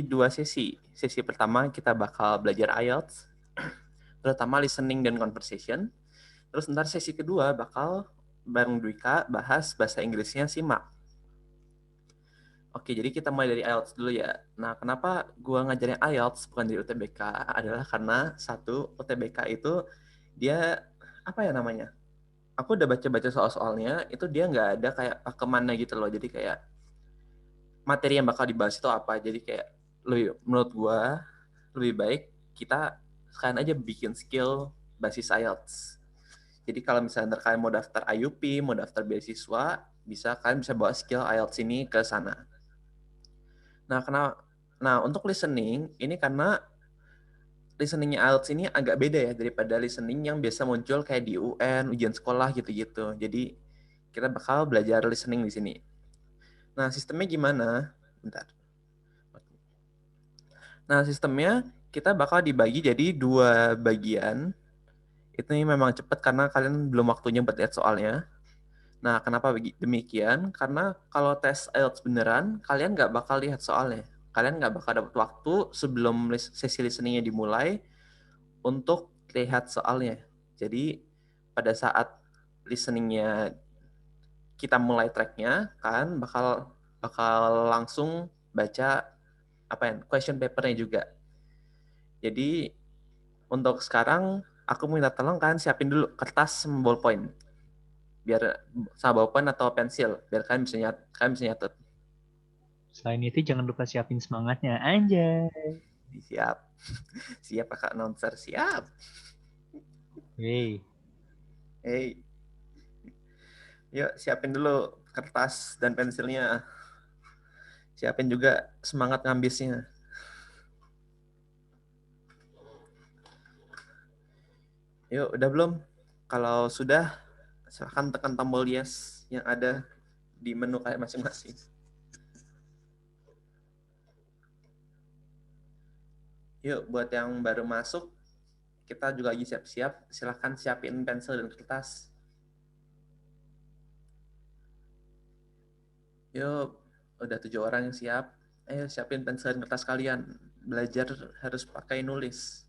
dua sesi. Sesi pertama kita bakal belajar IELTS, terutama listening dan conversation. Terus ntar sesi kedua bakal bareng Dwika bahas bahasa Inggrisnya simak. Oke, jadi kita mulai dari IELTS dulu ya. Nah, kenapa gua ngajarin IELTS bukan dari UTBK adalah karena satu, UTBK itu dia apa ya namanya? Aku udah baca-baca soal-soalnya, itu dia nggak ada kayak pakemannya gitu loh. Jadi kayak materi yang bakal dibahas itu apa. Jadi kayak menurut gua lebih baik kita sekalian aja bikin skill basis IELTS. Jadi kalau misalnya kalian mau daftar IUP, mau daftar beasiswa, kalian bisa bawa skill IELTS ini ke sana. Nah, untuk listening, ini karena listeningnya IELTS ini agak beda ya daripada listening yang biasa muncul kayak di UN, ujian sekolah gitu-gitu. Jadi kita bakal belajar listening di sini. Nah, sistemnya gimana? Bentar. Nah, sistemnya kita bakal dibagi jadi dua bagian. Itu memang cepat karena kalian belum waktunya buat lihat soalnya. Nah, kenapa demikian? Karena kalau tes IELTS beneran, kalian nggak bakal lihat soalnya. Kalian nggak bakal dapat waktu sebelum sesi listeningnya dimulai untuk lihat soalnya. Jadi, pada saat listeningnya kita mulai tracknya, kan bakal bakal langsung baca apa ya, question papernya juga. Jadi, untuk sekarang, aku minta tolong kan siapin dulu kertas sama ballpoint. Biar sama ballpoint atau pensil, biar kalian bisa nyatet. Selain itu jangan lupa siapin semangatnya. Anjay. Siap. Siap kakak announcer. Siap. Hey. Hey, yuk siapin dulu kertas dan pensilnya. Siapin juga semangat ngambisnya. Yuk, udah belum? Kalau sudah, silahkan tekan tombol yes yang ada di menu kayak masing-masing. Yuk, buat yang baru masuk, kita juga lagi siap-siap. Silahkan siapin pensil dan kertas. Yuk, udah 7 orang yang siap. Ayo siapin pensil dan kertas kalian. Belajar harus pakai nulis.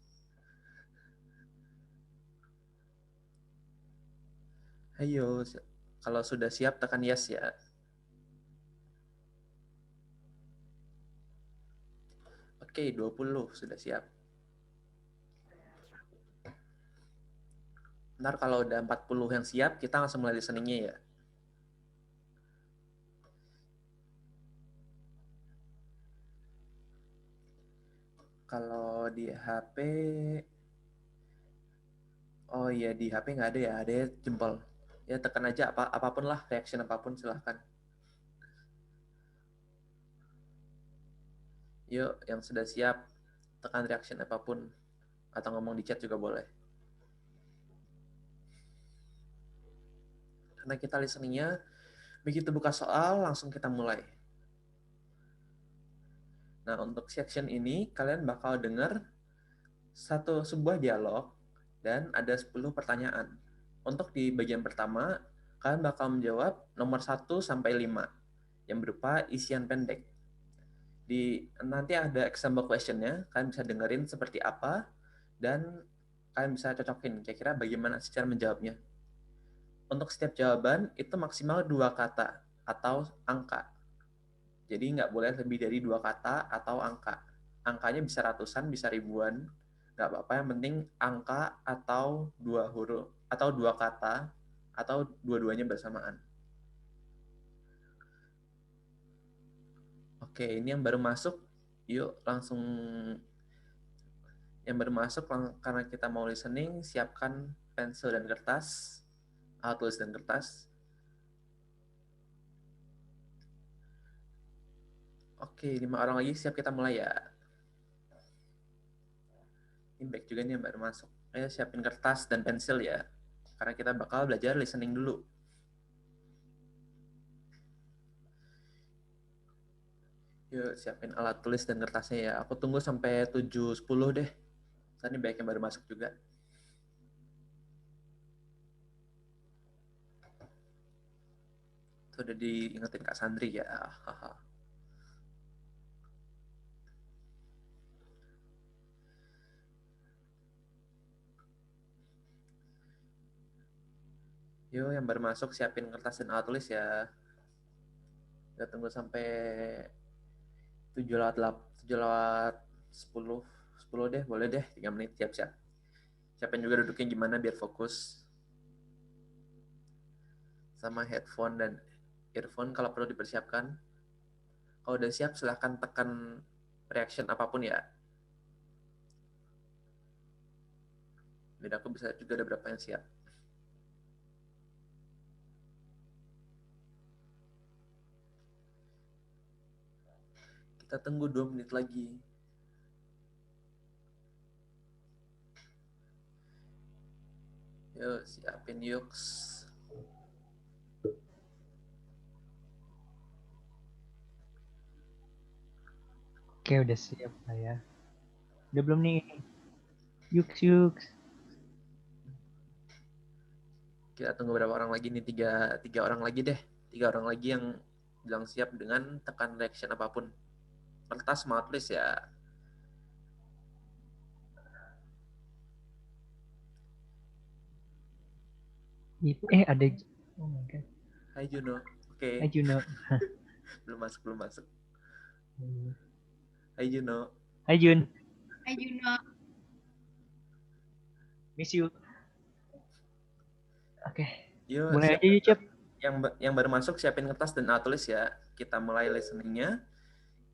Ayo, kalau sudah siap tekan yes ya. Oke, 20 sudah siap. Ntar kalau udah 40 yang siap, kita langsung mulai listeningnya ya. Kalau di HP, oh iya di HP nggak ada ya, ada jempol. Ya tekan aja apapun lah, reaction apapun silahkan. Yuk, yang sudah siap, tekan reaction apapun. Atau ngomong di chat juga boleh. Karena kita listeningnya, begitu buka soal, langsung kita mulai. Nah, untuk section ini, kalian bakal dengar sebuah dialog dan ada 10 pertanyaan. Untuk di bagian pertama, kalian bakal menjawab nomor 1 sampai 5 yang berupa isian pendek. Nanti ada example questionnya, kalian bisa dengerin seperti apa dan kalian bisa cocokin kira-kira bagaimana cara menjawabnya. Untuk setiap jawaban itu maksimal 2 kata atau angka. Jadi nggak boleh lebih dari 2 kata atau angka. Angkanya bisa ratusan, bisa ribuan, nggak apa-apa. Yang penting angka atau 2 huruf atau 2 kata atau dua-duanya bersamaan. Oke, ini yang baru masuk. Yuk langsung yang baru masuk karena kita mau listening, siapkan pensil dan kertas, alat tulis dan kertas. Oke, 5 orang lagi siap kita mulai ya. Ini back juga nih yang baru masuk. Ayo siapin kertas dan pensil ya. Karena kita bakal belajar listening dulu. Yuk siapin alat tulis dan kertasnya ya. Aku tunggu sampai 7.10 deh. Tadi banyak yang baru masuk juga. Itu udah diingetin Kak Sandri ya. Haha. Yuk, yang baru masuk siapin kertas dan alat tulis ya. Kita tunggu sampai 7 lewat 10 10 deh, boleh deh, 3 menit siap-siap. Siapin juga duduknya gimana biar fokus. Sama headphone dan earphone kalau perlu dipersiapkan. Kalau udah siap silahkan tekan reaction apapun ya. Biar aku bisa juga ada berapa yang siap. Kita tunggu 2 menit lagi. Yuk, siapin yuk. Oke, udah siap lah ya. Udah belum nih? Yuk. Kita tunggu berapa orang lagi nih? Tiga orang lagi deh. 3 orang lagi yang bilang siap dengan tekan reaction apapun. Kertas mau tulis ya. Ada. Oh my god. Hai Juno. Oke. Hai Juno. belum masuk. Hai Juno. Hai Jun. Hai Juno. Miss you. Oke. Yuk, Mulai aja yuk, Cep. Yang baru masuk siapin kertas dan alat tulis ya. Kita mulai listeningnya.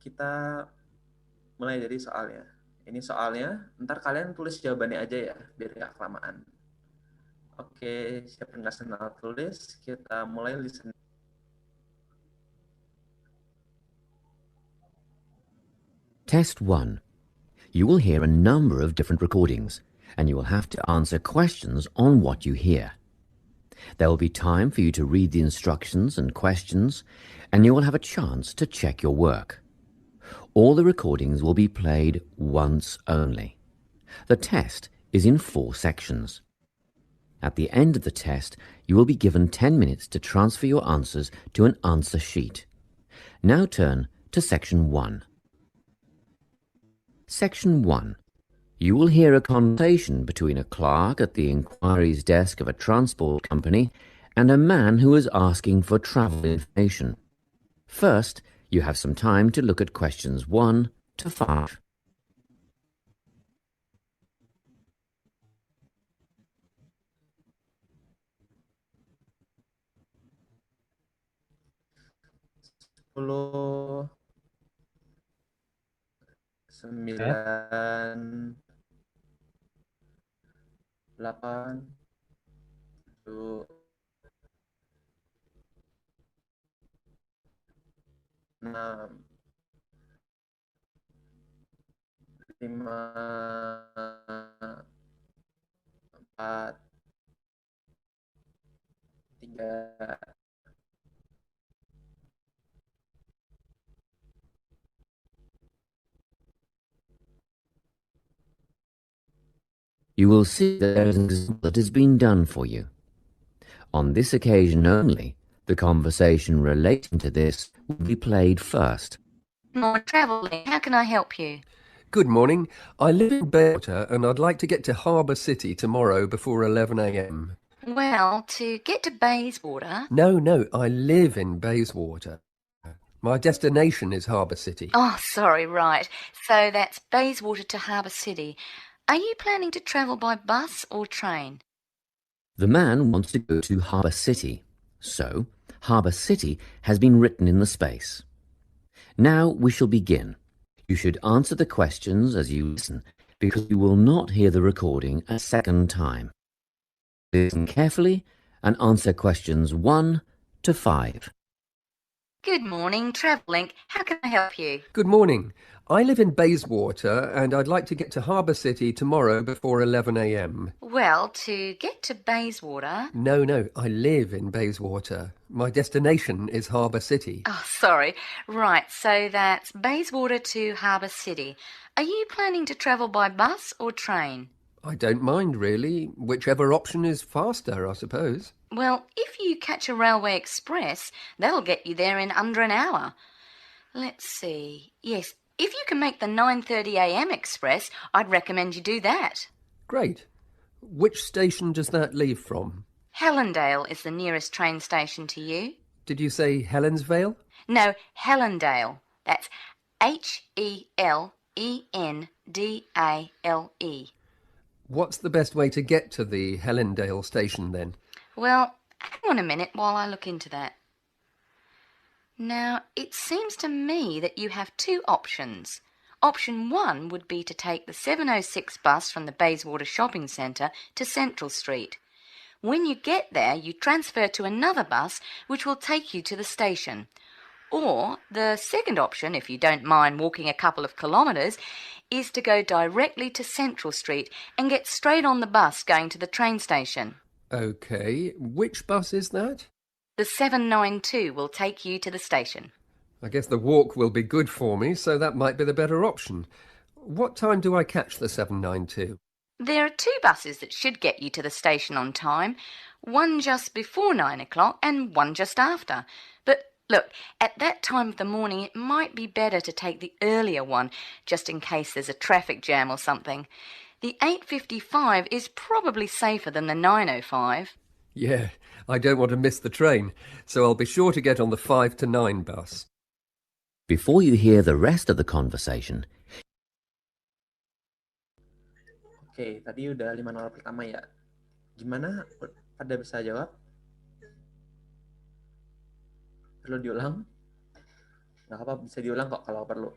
Kita mulai dari soalnya. Ini soalnya, ntar kalian tulis jawabannya aja ya, biar gak kelamaan. Oke, siapin kertas dan alat tulis. Kita mulai listening. Test 1. You will hear a number of different recordings, and you will have to answer questions on what you hear. There will be time for you to read the instructions and questions, and you will have a chance to check your work. All the recordings will be played once only. The test is in 4 sections. At the end of the test, you will be given 10 minutes to transfer your answers to an answer sheet. Now turn to Section 1. Section 1. You will hear a conversation between a clerk at the inquiries desk of a transport company and a man who is asking for travel information. First, you have some time to look at questions 1 to 5. Sepuluh, 9, 8, 7, 6, 5, 4, 3, You will see that there is an example that has been done for you. On this occasion only, the conversation relating to this will be played first. More travelling. How can I help you? Good morning. I live in Bayswater and I'd like to get to Harbour City tomorrow before 11 a.m. Well, to get to Bayswater... No, I live in Bayswater. My destination is Harbour City. Oh, sorry, right. So that's Bayswater to Harbour City. Are you planning to travel by bus or train? The man wants to go to Harbour City, so Harbour City has been written in the space. Now we shall begin. You should answer the questions as you listen, because you will not hear the recording a second time. Listen carefully and answer questions 1 to 5. Good morning, Travelink. How can I help you? Good morning. I live in Bayswater and I'd like to get to Harbour City tomorrow before 11 a.m. Well, to get to Bayswater... No, I live in Bayswater. My destination is Harbour City. Oh, sorry. Right, so that's Bayswater to Harbour City. Are you planning to travel by bus or train? I don't mind, really. Whichever option is faster, I suppose. Well, if you catch a railway express, that'll get you there in under an hour. Let's see. Yes, if you can make the 9:30 a.m. express, I'd recommend you do that. Great. Which station does that leave from? Helendale is the nearest train station to you. Did you say Helensvale? No, Helendale. That's Helendale. What's the best way to get to the Helendale station then? Well, hang on a minute while I look into that. Now, it seems to me that you have two options. Option 1 would be to take the 7:06 bus from the Bayswater Shopping Centre to Central Street. When you get there, you transfer to another bus which will take you to the station. Or the second option, if you don't mind walking a couple of kilometres, is to go directly to Central Street and get straight on the bus going to the train station. OK, which bus is that? The 792 will take you to the station. I guess the walk will be good for me, so that might be the better option. What time do I catch the 792? There are two buses that should get you to the station on time, one just before 9 o'clock and one just after. But look, at that time of the morning it might be better to take the earlier one, just in case there's a traffic jam or something. The 8:55 is probably safer than the 9:05. Yeah, I don't want to miss the train, so I'll be sure to get on the 5 to 9 bus. Before you hear the rest of the conversation, Oke, tadi udah 5-0 pertama ya. Gimana? Pada bisa jawab? Perlu diulang? Nggak apa, bisa diulang kok kalau perlu.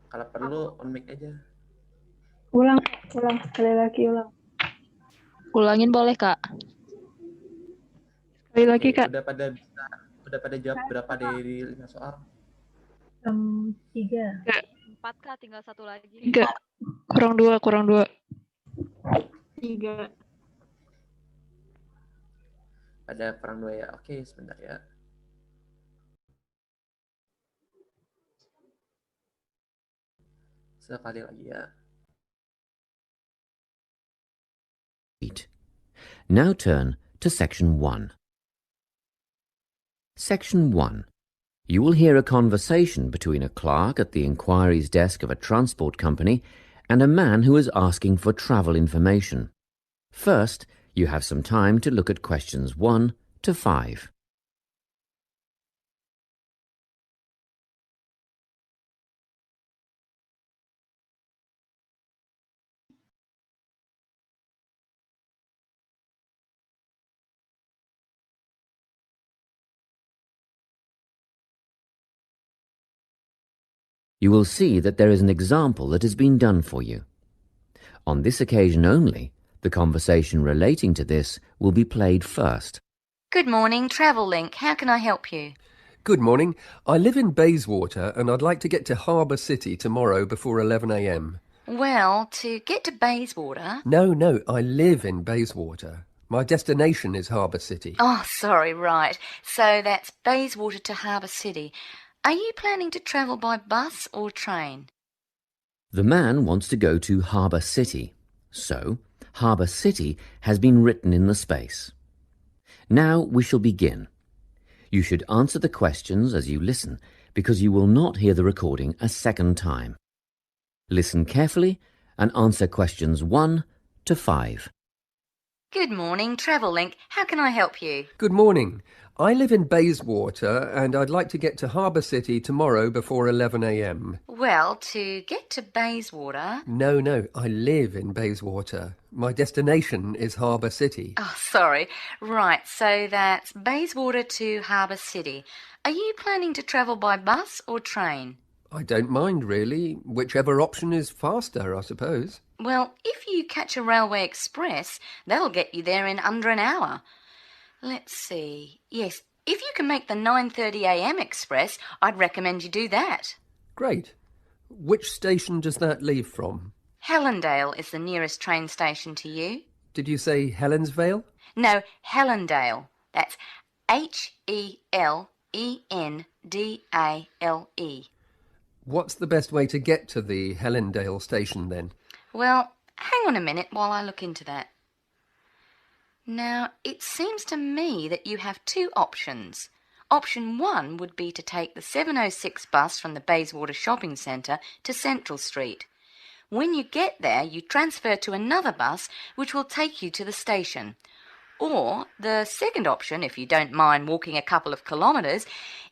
Kalau perlu, on mic aja. Ulang, sekali lagi ulang. Ulangin boleh, Kak? Sekali lagi, Oke, Kak. udah pada jawab berapa dari 5 soal? 3. 4, Kak, tinggal satu lagi. 3. Kurang 2. 3. Ada kurang 2 ya. Oke, sebentar ya. Sekali lagi ya. now turn to Section 1. Section 1. You will hear a conversation between a clerk at the inquiries desk of a transport company and a man who is asking for travel information. First, you have some time to look at questions 1 to 5. You will see that there is an example that has been done for you. On this occasion only, the conversation relating to this will be played first. Good morning, Travel Link. How can I help you? Good morning. I live in Bayswater and I'd like to get to Harbour City tomorrow before 11 a.m. Well, to get to Bayswater... No, I live in Bayswater. My destination is Harbour City. Oh, sorry, right. So that's Bayswater to Harbour City. Are you planning to travel by bus or train? The man wants to go to Harbour City, so Harbour City has been written in the space. Now we shall begin. You should answer the questions as you listen, because you will not hear the recording a second time. Listen carefully and answer questions 1 to 5. Good morning, Travel Link. How can I help you? Good morning. I live in Bayswater and I'd like to get to Harbour City tomorrow before 11 a.m. Well, to get to Bayswater... No, I live in Bayswater. My destination is Harbour City. Oh, sorry. Right, so that's Bayswater to Harbour City. Are you planning to travel by bus or train? I don't mind, really. Whichever option is faster, I suppose. Well, if you catch a railway express, that'll get you there in under an hour. Let's see. Yes, if you can make the 9:30 a.m. express, I'd recommend you do that. Great. Which station does that leave from? Helendale is the nearest train station to you. Did you say Helensvale? No, Helendale. That's Helendale. What's the best way to get to the Helendale station then? Well, hang on a minute while I look into that. Now, it seems to me that you have two options. Option 1 would be to take the 7:06 bus from the Bayswater Shopping Centre to Central Street. When you get there, you transfer to another bus which will take you to the station. Or the second option, if you don't mind walking a couple of kilometres,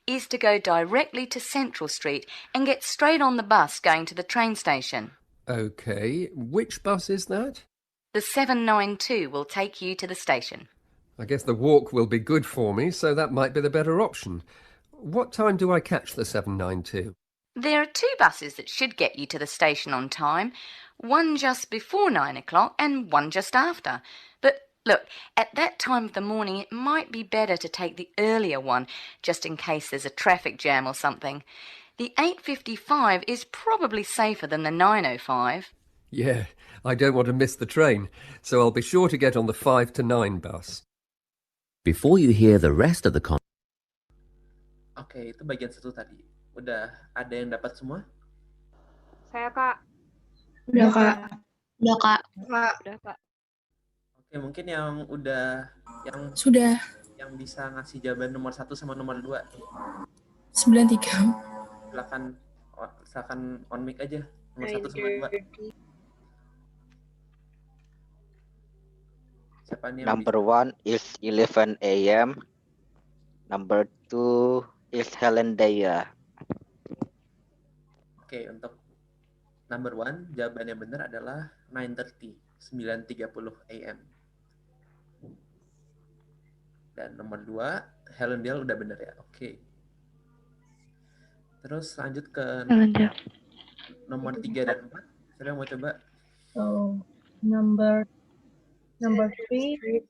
is to go directly to Central Street and get straight on the bus going to the train station. OK, which bus is that? The 792 will take you to the station. I guess the walk will be good for me, so that might be the better option. What time do I catch the 792? There are two buses that should get you to the station on time, one just before 9 o'clock and one just after. But look, at that time of the morning it might be better to take the earlier one, just in case there's a traffic jam or something. The 8:55 is probably safer than the 9:05. Yeah, I don't want to miss the train, so I'll be sure to get on the 5 to 9 bus. Before you hear the rest of the Oke, itu bagian satu tadi. Udah ada yang dapat semua? Saya, Kak. Udah, Kak. Udah, Kak. Udah, Kak. Oke, mungkin yang udah Sudah. yang bisa ngasih jawaban nomor 1 sama nomor 2. 93. Silakan on mic aja. Nomor 1 sama 2. Siapa nih yang Number 1 is 11 a.m. Number 2 is Helen Daya. Oke, untuk number 1, jawaban yang benar adalah 9:30, 9:30 a.m. Dan nomor 2, Helen Dale udah benar ya. Oke. Terus lanjut ke nomor 3 dan 4. Siapa yang mau coba? So number 3 is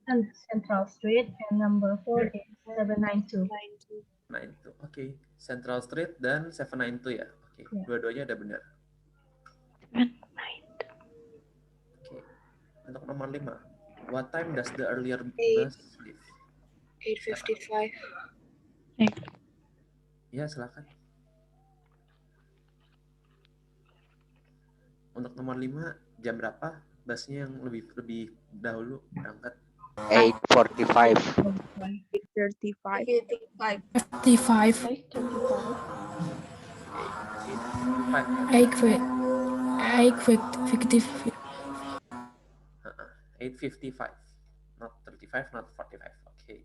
Central Street and number 4 is 792. 92. Oke. Central Street dan 792 ya. Oke. Ya. Dua-duanya udah benar. Oke. Untuk nomor 5. What time does the earlier bus leave? 8:55. Ya, silakan. Untuk nomor 5, jam berapa busnya yang lebih dahulu berangkat? 8:45. 35. 8:55. Not 35, not 45. Oke.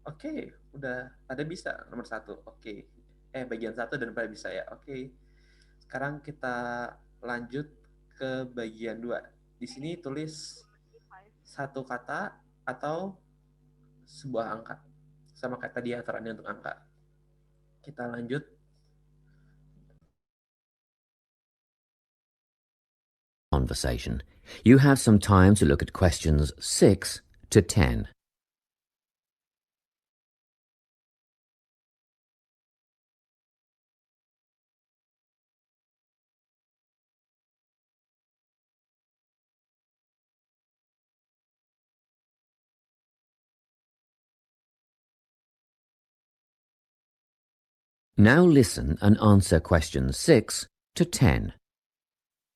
Oke, udah pada bisa nomor 1. Oke. Bagian 1 dan pada bisa ya. Oke. Sekarang kita lanjut ke bagian 2. Di sini tulis satu kata atau sebuah angka. Sama kayak tadi aturannya untuk angka. Kita lanjut. conversation. You have some time to look at questions 6 to 10. Now listen and answer questions 6 to 10.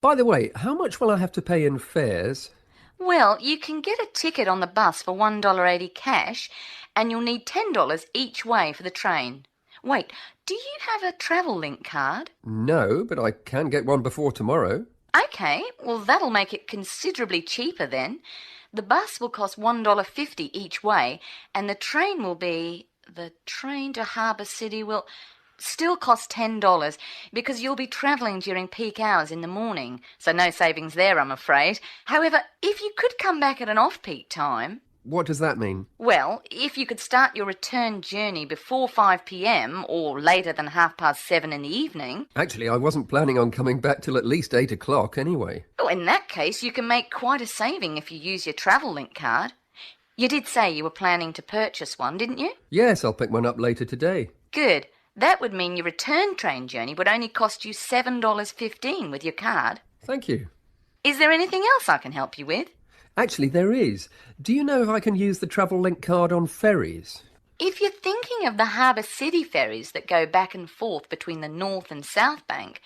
By the way, how much will I have to pay in fares? Well, you can get a ticket on the bus for $1.80 cash, and you'll need $10 each way for the train. Wait, do you have a Travel-Link card? No, but I can get one before tomorrow. OK, well, that'll make it considerably cheaper then. The bus will cost $1.50 each way, and the train to Harbour City will still cost $10 because you'll be travelling during peak hours in the morning, so no savings there, I'm afraid. However, if you could come back at an off-peak time... What does that mean? Well, if you could start your return journey before 5 p.m. or later than 7:30 in the evening... Actually, I wasn't planning on coming back till at least 8 o'clock anyway. Oh, in that case, you can make quite a saving if you use your Travel-Link card. You did say you were planning to purchase one, didn't you? Yes, I'll pick one up later today. Good. That would mean your return train journey would only cost you $7.15 with your card. Thank you. Is there anything else I can help you with? Actually, there is. Do you know if I can use the Travel-Link card on ferries? If you're thinking of the Harbour City ferries that go back and forth between the North and South Bank,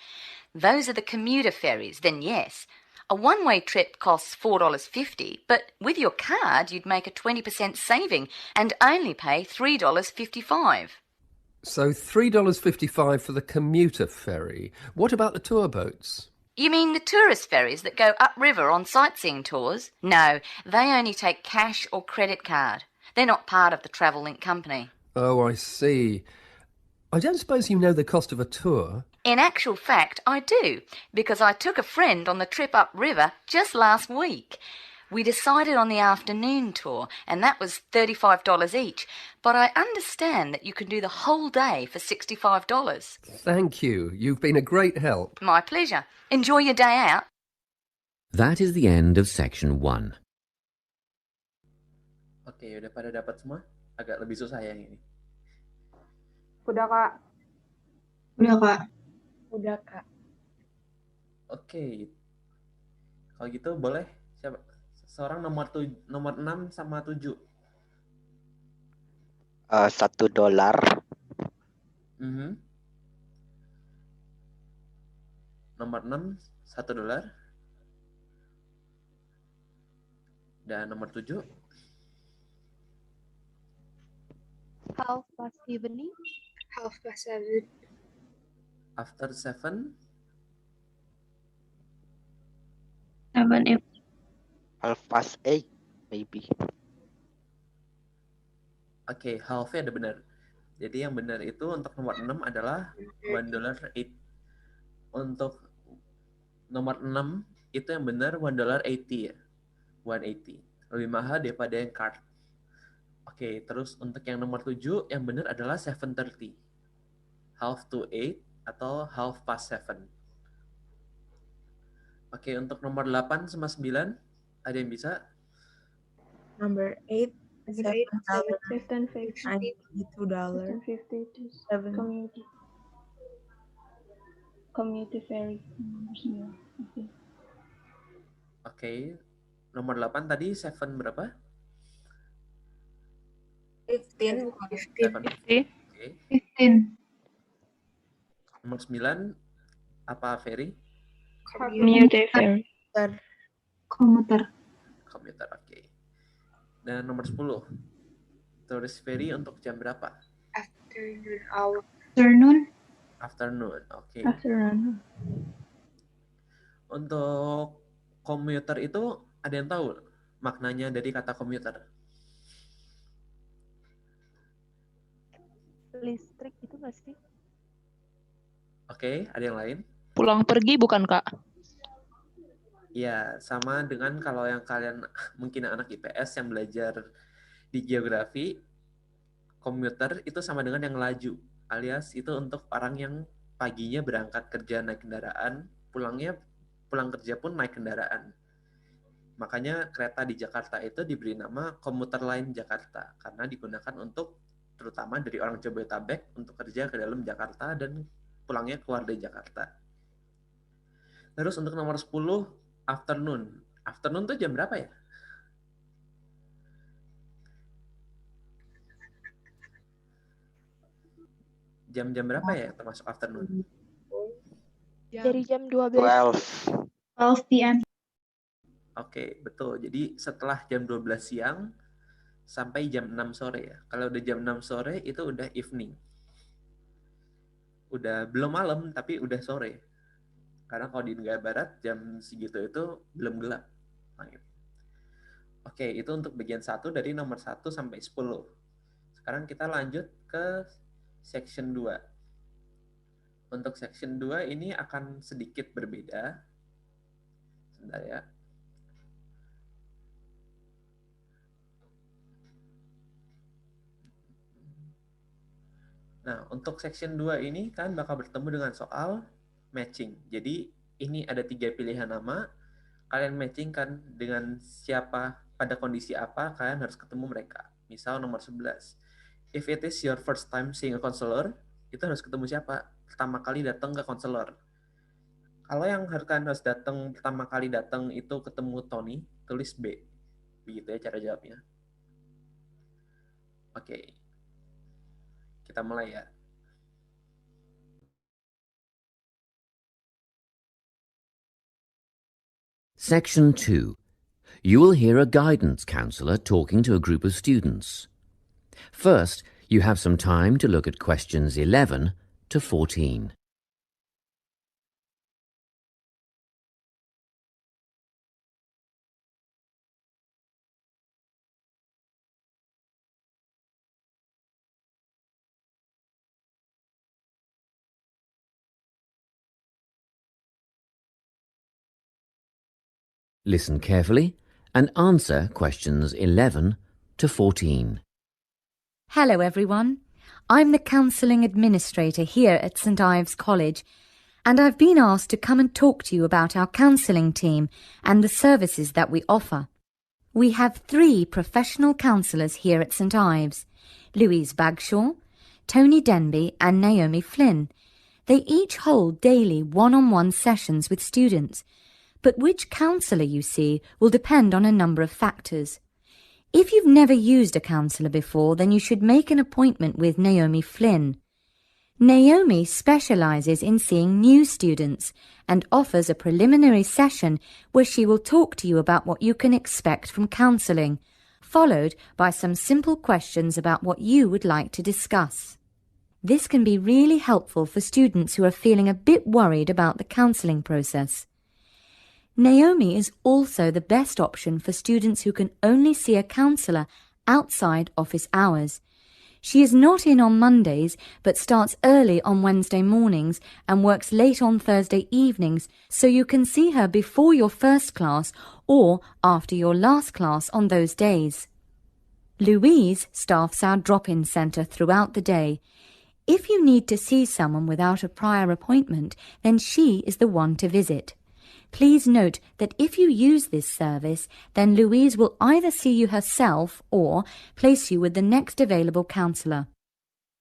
those are the commuter ferries, then yes. A one-way trip costs $4.50, but with your card you'd make a 20% saving and only pay $3.55. So $3.55 for the commuter ferry. What about the tour boats? You mean the tourist ferries that go upriver on sightseeing tours? No, they only take cash or credit card. They're not part of the Travellink company. Oh, I see. I don't suppose you know the cost of a tour? In actual fact, I do, because I took a friend on the trip upriver just last week. We decided on the afternoon tour, and that was $35 each, but I understand that you can do the whole day for $65. Thank you. You've been a great help. My pleasure. Enjoy your day out. That is the end of section 1. Oke, udah pada dapat semua? Agak lebih susah yang ini. Udah, Kak. Udah, Kak. Udah, Kak. Oke. Kalau gitu boleh siapa? Seorang nomor 6 sama 7. $1. Mhm. Nomor 6 $1. Dan nomor 7 Half past evening. Half past 7. after 7 7 8:30, maybe. Oke, half-nya ada benar. Jadi yang benar itu untuk nomor 6 adalah $1.08. Untuk nomor 6 itu yang benar $1.80 ya. 180. Lebih mahal daripada yang card. Oke, terus untuk yang nomor 7 yang benar adalah 7:30. Half to 8 atau half past 7. Oke, untuk nomor 8 sama 9 ada yang bisa? Number 8, $7.50. $92. $7.50 community ferry. Oke, nomor 8 tadi 7 berapa? 15 bukan 7. 15. Oke. 15. Nomor 9 apa ferry? Commuter ferry. Komuter. Komuter, oke. Dan nomor 10 tourist ferry untuk jam berapa? Afternoon hour. Afternoon. Afternoon, oke. Afternoon. Untuk komuter itu ada yang tahu maknanya dari kata komuter? Listrik itu nggak sih? Oke, ada yang lain? Pulang pergi bukan, Kak? Ya, sama dengan kalau yang kalian mungkin anak IPS yang belajar di geografi, komuter itu sama dengan yang laju, alias itu untuk orang yang paginya berangkat kerja naik kendaraan, pulang kerja pun naik kendaraan. Makanya kereta di Jakarta itu diberi nama komuter line Jakarta, karena digunakan untuk terutama dari orang Jabodetabek untuk kerja ke dalam Jakarta dan pulangnya keluar dari Jakarta. Terus untuk nomor 10, afternoon. Afternoon tuh jam berapa ya? Jam-jam berapa ya termasuk afternoon? Dari jam 12. 12 p.m. Oke, betul. Jadi setelah jam 12 siang sampai jam 6 sore ya. Kalau udah jam 6 sore itu udah evening. Udah belum malam tapi udah sore. Karena kalau di negara barat jam segitu itu belum gelap. Oke, itu untuk bagian 1 dari nomor 1 sampai 10. Sekarang kita lanjut ke section 2. Untuk section 2 ini akan sedikit berbeda. Sebentar ya. Nah, untuk section 2 ini kan bakal bertemu dengan soal matching. Jadi, ini ada 3 pilihan nama. Kalian matchingkan dengan siapa, pada kondisi apa, kalian harus ketemu mereka. Misal nomor 11. If it is your first time seeing a counselor, itu harus ketemu siapa? Pertama kali datang ke counselor. Kalau yang kalian harus datang, pertama kali datang itu ketemu Tony, tulis B. Begitu ya cara jawabnya. Oke. Kita mulai ya. Section 2. You will hear a guidance counselor talking to a group of students. First, you have some time to look at questions 11 to 14. Listen carefully and answer questions 11 to 14. Hello everyone. I'm the Counselling Administrator here at St Ives College, and I've been asked to come and talk to you about our counselling team and the services that we offer. We have 3 professional counsellors here at St Ives, Louise Bagshaw, Tony Denby and Naomi Flynn. They each hold daily one-on-one sessions with students, but which counsellor you see will depend on a number of factors. If you've never used a counsellor before, then you should make an appointment with Naomi Flynn. Naomi specialises in seeing new students and offers a preliminary session where she will talk to you about what you can expect from counselling, followed by some simple questions about what you would like to discuss. This can be really helpful for students who are feeling a bit worried about the counselling process. Naomi is also the best option for students who can only see a counsellor outside office hours. She is not in on Mondays, but starts early on Wednesday mornings and works late on Thursday evenings, so you can see her before your first class or after your last class on those days. Louise staffs our drop-in centre throughout the day. If you need to see someone without a prior appointment, then she is the one to visit. Please note that if you use this service, then Louise will either see you herself or place you with the next available counsellor.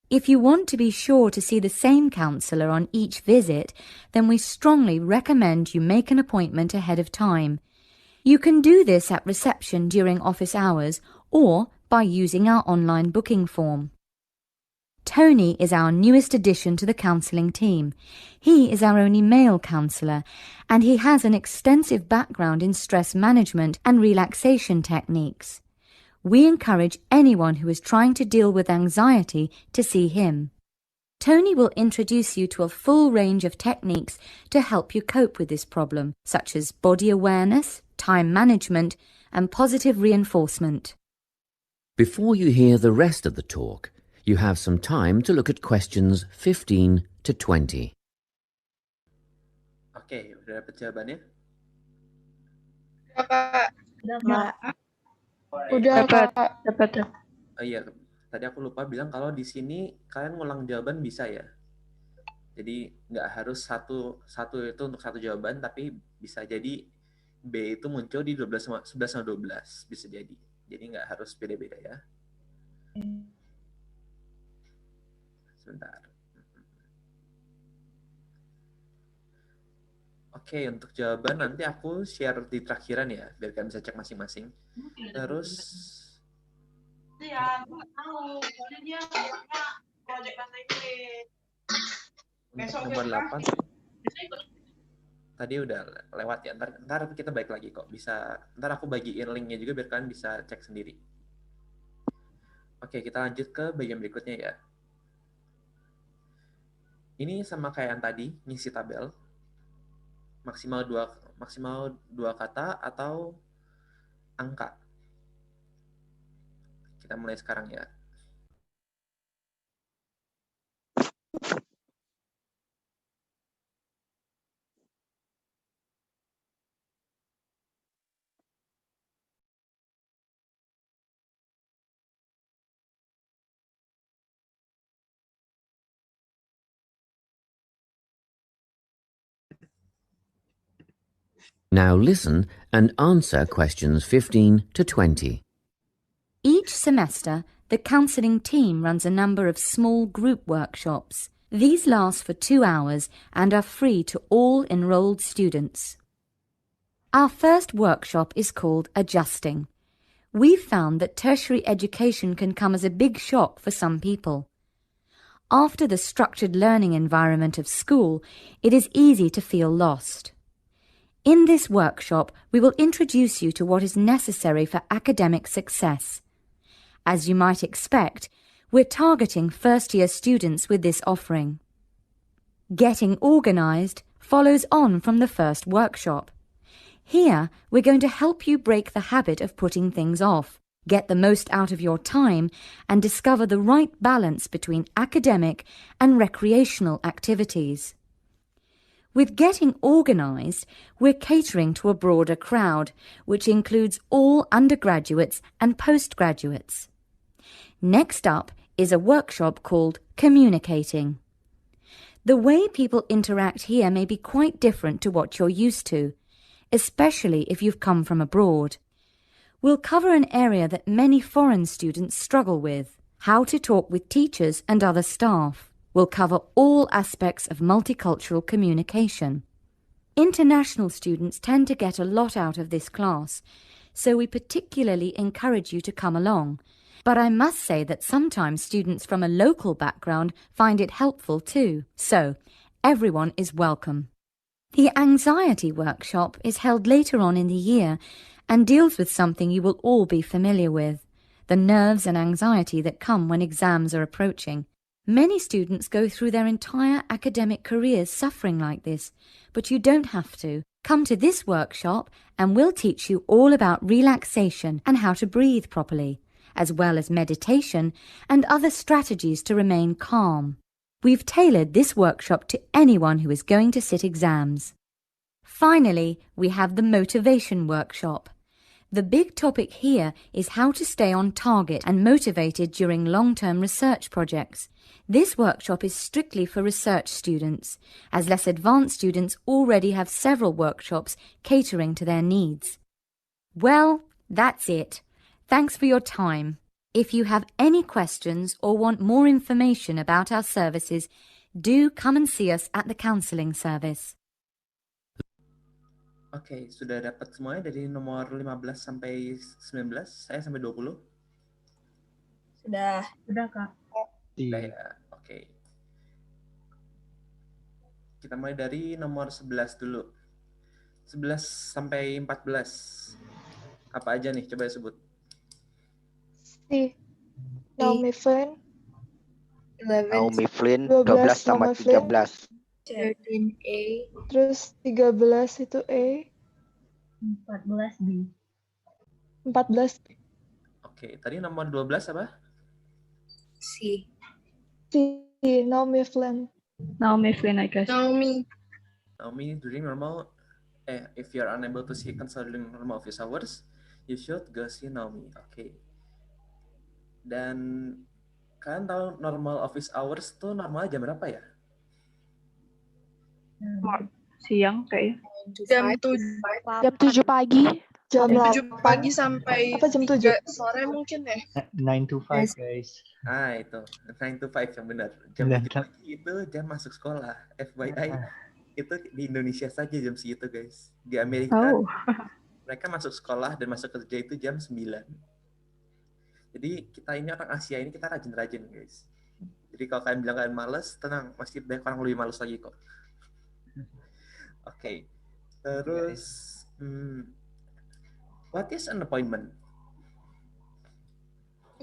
If you want to be sure to see the same counsellor on each visit, then we strongly recommend you make an appointment ahead of time. You can do this at reception during office hours or by using our online booking form. Tony is our newest addition to the counselling team. He is our only male counsellor, and he has an extensive background in stress management and relaxation techniques. We encourage anyone who is trying to deal with anxiety to see him. Tony will introduce you to a full range of techniques to help you cope with this problem, such as body awareness, time management, and positive reinforcement. Before you hear the rest of the talk, you have some time to look at questions 15 to 20. Oke, udah dapat jawabannya? Udah, Kak. Dapat. Oh iya, tadi aku lupa bilang kalau di sini kalian ngulang jawaban bisa ya. Jadi nggak harus satu itu untuk satu jawaban, tapi bisa jadi B itu muncul di 11 sama 12, bisa jadi. Jadi nggak harus beda-beda ya. Sebentar. Oke, untuk jawaban nanti aku share di terakhiran ya, biar kalian bisa cek masing-masing. Terus ya, aku nggak tahu. Soalnya dia project bahasa Inggris. Untuk nomor 8 tadi udah lewat ya. Ntar kita balik lagi kok. Ntar aku bagiin linknya juga biar kalian bisa cek sendiri. Oke, kita lanjut ke bagian berikutnya ya. Ini sama kayak yang tadi, ngisi tabel. Maksimal 2 kata atau angka. Kita mulai sekarang ya. Now listen and answer questions 15 to 20. Each semester, the counselling team runs a number of small group workshops. These last for 2 hours and are free to all enrolled students. Our first workshop is called Adjusting. We've found that tertiary education can come as a big shock for some people. After the structured learning environment of school, it is easy to feel lost. In this workshop, we will introduce you to what is necessary for academic success. As you might expect, we're targeting first-year students with this offering. Getting organised follows on from the first workshop. Here, we're going to help you break the habit of putting things off, get the most out of your time, and discover the right balance between academic and recreational activities. With getting organised, we're catering to a broader crowd, which includes all undergraduates and postgraduates. Next up is a workshop called Communicating. The way people interact here may be quite different to what you're used to, especially if you've come from abroad. We'll cover an area that many foreign students struggle with: how to talk with teachers and other staff. We'll cover all aspects of multicultural communication. International students tend to get a lot out of this class, so we particularly encourage you to come along. But I must say that sometimes students from a local background find it helpful too. So, everyone is welcome. The anxiety workshop is held later on in the year and deals with something you will all be familiar with: the nerves and anxiety that come when exams are approaching. Many students go through their entire academic careers suffering like this, but you don't have to. Come to this workshop and we'll teach you all about relaxation and how to breathe properly, as well as meditation and other strategies to remain calm. We've tailored this workshop to anyone who is going to sit exams. Finally, we have the motivation workshop. The big topic here is how to stay on target and motivated during long-term research projects. This workshop is strictly for research students, as less advanced students already have several workshops catering to their needs. Well, that's it. Thanks for your time. If you have any questions or want more information about our services, do come and see us at the counselling service. Oke, sudah dapat semuanya dari nomor 15 sampai 19, saya sampai 20. Sudah, Kak. Sudah ya, oke. Kita mulai dari nomor 11 dulu. 11 sampai 14. Apa aja nih, coba sebut. C. Naomi Flynn. 11. Naomi Flynn 12 sama 13. 13A. Terus 13 itu A. 14 B. 14 Oke, tadi nomor 12 apa? C. Naomi Flynn. Naomi Flynn, I guess. Naomi. During normal, if you are unable to see counselor during normal office hours, you should go see Naomi. Oke. Dan kalian tahu normal office hours tuh normal jam berapa ya? Siang kayaknya. Jam 7 pagi. Jam 7 pagi sampai apa jam 7 sore mungkin ya? 9 to 5 guys. Ah, itu 9 to 5 yang benar. Jam 7 pagi itu jam masuk sekolah. FYI, itu di Indonesia saja jam segitu guys. Di Amerika mereka masuk sekolah dan masuk kerja itu jam 9. Jadi kita ini orang Asia ini kita rajin-rajin guys. Jadi kalau kalian bilang kalian malas, tenang, masih banyak orang lebih malas lagi kok. Oke. Terus what is an appointment?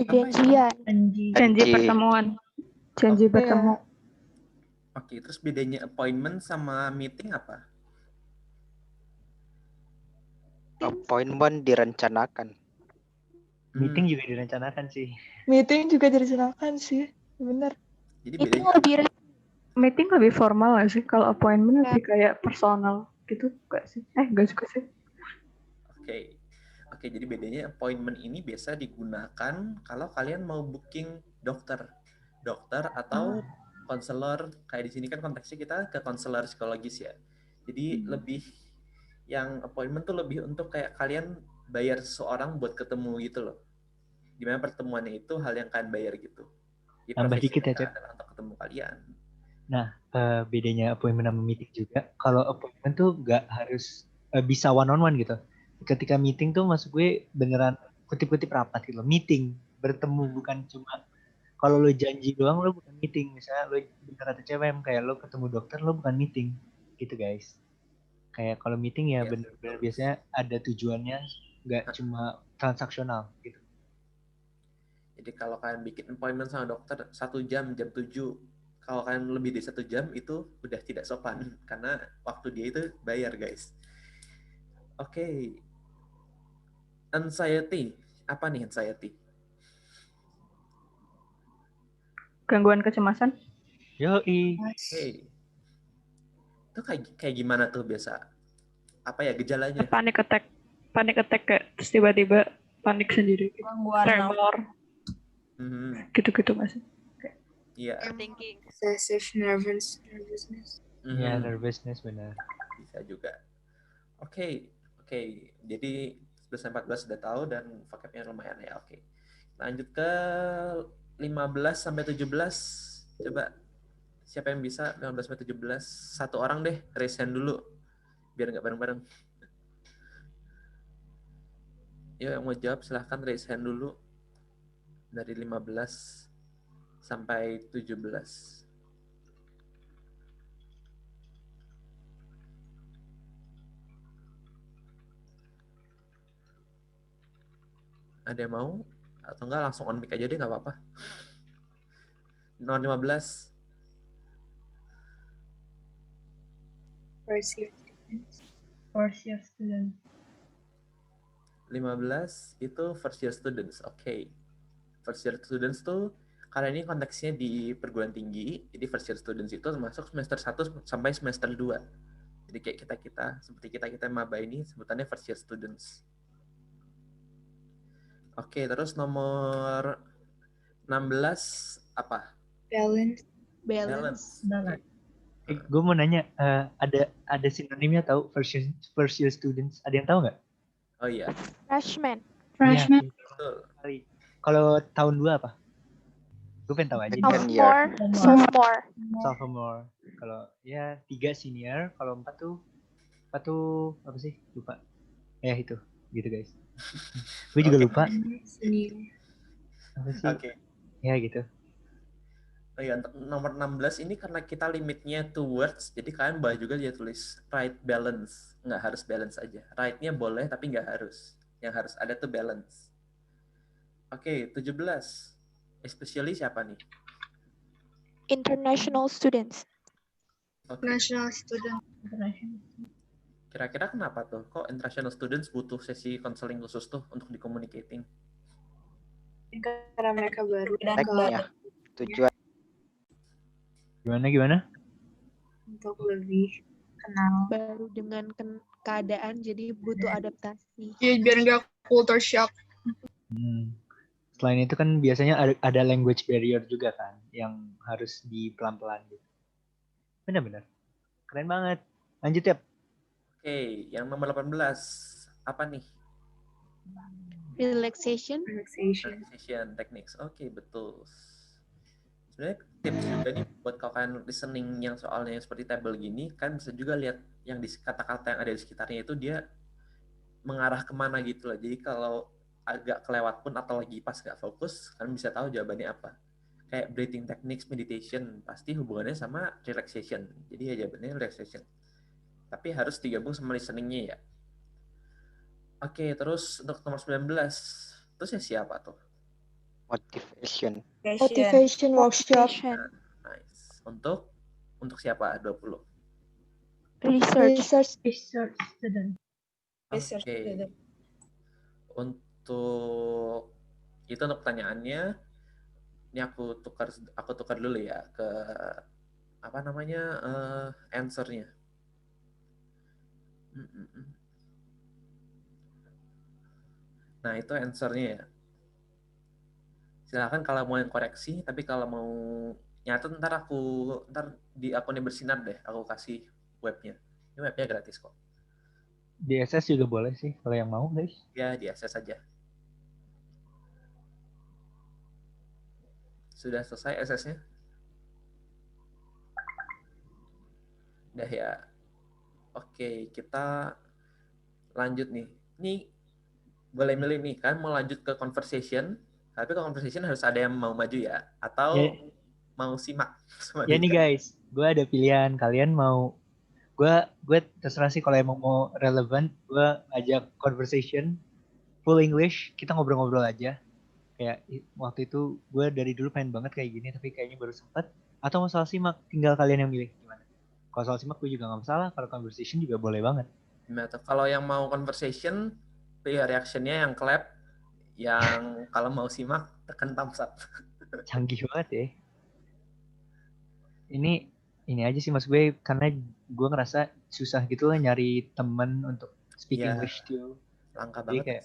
Janji pertemuan. Janji bertemu. Oke, terus bedanya appointment sama meeting apa? Appointment direncanakan. Meeting juga direncanakan sih. Bener. Jadi bedanya Meeting lebih formal nggak sih? Kalau appointment lebih kayak personal gitu nggak sih? Nggak juga sih. Oke, jadi bedanya appointment ini biasa digunakan kalau kalian mau booking dokter atau konselor. Kayak di sini kan konteksnya kita ke konselor psikologis ya. Jadi lebih yang appointment tuh lebih untuk kayak kalian bayar seseorang buat ketemu gitu loh. Dimana pertemuannya itu hal yang kalian bayar gitu. Tambah dikit ya, Cep. Untuk ketemu kalian. Nah, bedanya appointment sama meeting juga, kalau appointment tuh nggak harus bisa one on one gitu. Ketika meeting tuh maksud gue beneran kutip-kutip rapat gitu. Meeting, bertemu, bukan cuma kalau lo janji doang lo bukan meeting. Misalnya lo bener atau CWM kayak lo ketemu dokter lo bukan meeting gitu guys. Kayak kalau meeting ya bener-bener biasanya ada tujuannya, nggak cuma transaksional gitu. Jadi kalau kalian bikin appointment sama dokter 1 jam 7, kalau kalian lebih dari 1 jam itu udah tidak sopan karena waktu dia itu bayar guys. Oke. Anxiety. Apa nih anxiety? Gangguan kecemasan. Yoi. Itu kayak gimana tuh biasa? Apa ya gejalanya? Panic attack kayak terus tiba-tiba panik sendiri. Tremor. Gitu-gitu masih. Iya. Thinking. Excessive nervousness. Ya, nervousness benar. Bisa juga. Oke. Jadi 11-14 sudah tahu dan vocabnya lumayan ya. Oke. Lanjut ke 15 sampai 17. Coba siapa yang bisa 15 sampai 17? Satu orang deh, raise hand dulu. Biar nggak bareng-bareng. Yuk yang mau jawab silahkan raise hand dulu. Dari 15 sampai 17. Ada yang mau? Atau enggak langsung on mic aja deh, nggak apa-apa. Non 15. First year student. 15 itu first year students. Oke. First year students tuh karena ini konteksnya di perguruan tinggi, jadi first year students itu termasuk semester 1 sampai semester 2. Jadi kayak seperti kita maba ini sebutannya first year students. Oke, terus nomor 16 apa? Balance. Gue mau nanya, ada sinonimnya tahu first year students? Ada yang tahu nggak? Oh iya. Freshman. Ya, kalau tahun 2 apa? Gue pengen tahu aja. Sophomore. Kalau ya 3 senior, kalau 4 tuh apa sih? Lupa. Ya itu, gitu guys. Gue juga lupa. Oke. Ya gitu. Oh ya, untuk nomor 16 ini karena kita limitnya 2 words, jadi kalian boleh juga dia tulis right balance. Nggak harus balance aja. Right-nya boleh, tapi nggak harus. Yang harus ada tuh balance. Oke, 17. Especially siapa nih? International students. National student. Kira-kira kenapa tuh? Kok international students butuh sesi konseling khusus tuh untuk di-communicating? Karena mereka baru dan tujuan. Gimana? Untuk lebih kenal. Baru dengan keadaan, jadi butuh adaptasi. Iya, biar nggak culture shock. Selain itu kan biasanya ada language barrier juga kan, yang harus pelan-pelan gitu. Benar-benar. Keren banget. Lanjut ya. Oke, yang nomor 18. Apa nih? Relaxation techniques. Oke, betul. Sebenarnya tips juga nih buat kalian listening yang soalnya seperti table gini, kan bisa juga lihat yang di kata-kata yang ada di sekitarnya itu dia mengarah kemana gitu loh. Jadi kalau agak kelewat pun atau lagi pas nggak fokus, kalian bisa tahu jawabannya apa. Kayak breathing techniques, meditation, pasti hubungannya sama relaxation. Jadi ya jawabannya relaxation. Tapi harus digabung sama listeningnya ya. Oke, terus untuk nomor 19, terus ya siapa tuh? Motivation workshop. Nice. Untuk siapa? 20. Research student. Oke. Untuk pertanyaannya, ini aku tukar dulu ya ke apa namanya answer-nya. Nah, itu answer-nya ya. Silakan kalau mau yang koreksi, tapi kalau mau nyatet ntar di akunnya Bersinar deh, aku kasih webnya. Ini webnya gratis kok. Di SS juga boleh sih, kalau yang mau guys. Ya, di SS aja. Sudah selesai SS-nya? Udah ya. Oke, kita lanjut nih. Ini boleh milih nih, kan mau lanjut ke conversation, tapi ke conversation harus ada yang mau maju ya, atau mau simak. Ya nih guys, gue ada pilihan. Kalian mau, gue terserah sih kalau emang mau relevan, gue ajak conversation full English, kita ngobrol-ngobrol aja. Kayak waktu itu gue dari dulu pengen banget kayak gini, tapi kayaknya baru sempet. Atau mau soal simak, tinggal kalian yang milih gimana. Kalau soal simak gue juga nggak masalah, kalau conversation juga boleh banget. Kalau yang mau conversation, reaction-nya yang clap, yang kalau mau simak tekan thumbs up. Canggih banget ya. Ini ini aja sih mas gue, karena gue ngerasa susah gitu lah nyari temen untuk speak Iya, English tuh. langka Jadi banget. kayak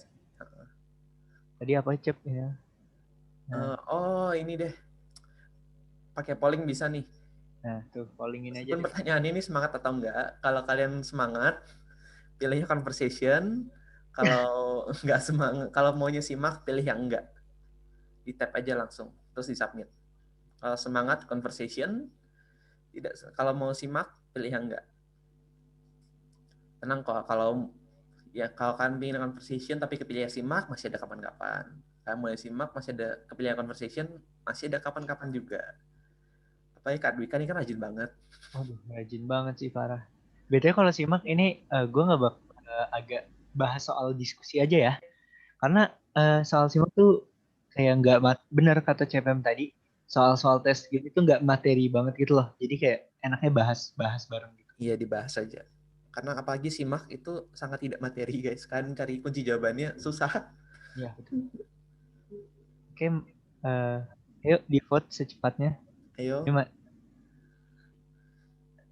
tadi apa Cep ya? Oh ini deh, pakai polling bisa nih. Nah tuh pollingin aja Meskipun deh. pertanyaan ini semangat atau enggak, kalau kalian semangat, pilihnya conversation. Kalau nggak semangat, kalau maunya simak, pilih yang enggak. Di tap aja langsung, terus di submit. Kalau semangat conversation, tidak. Kalau mau simak, pilih yang enggak. Tenang kok, kalau kalian pilih conversation tapi kepilih simak, masih ada kapan-kapan. Kalau mulai simak, masih ada kepilih conversation, masih ada kapan-kapan juga. Apalagi Kak Dwika ini kan rajin banget. Waduh, rajin banget sih parah. Bedanya kalau simak ini gue nggak bakal agak bahas soal diskusi aja ya. Karena soal simak tuh kayak nggak benar kata CPM tadi. Soal-soal tes gitu itu nggak materi banget gitu loh. Jadi kayak enaknya bahas bareng gitu. Iya, dibahas aja. Karena apalagi simak itu sangat tidak materi guys. Kan cari kunci jawabannya susah. Iya, betul. Oke, yuk di vote secepatnya. Ayo.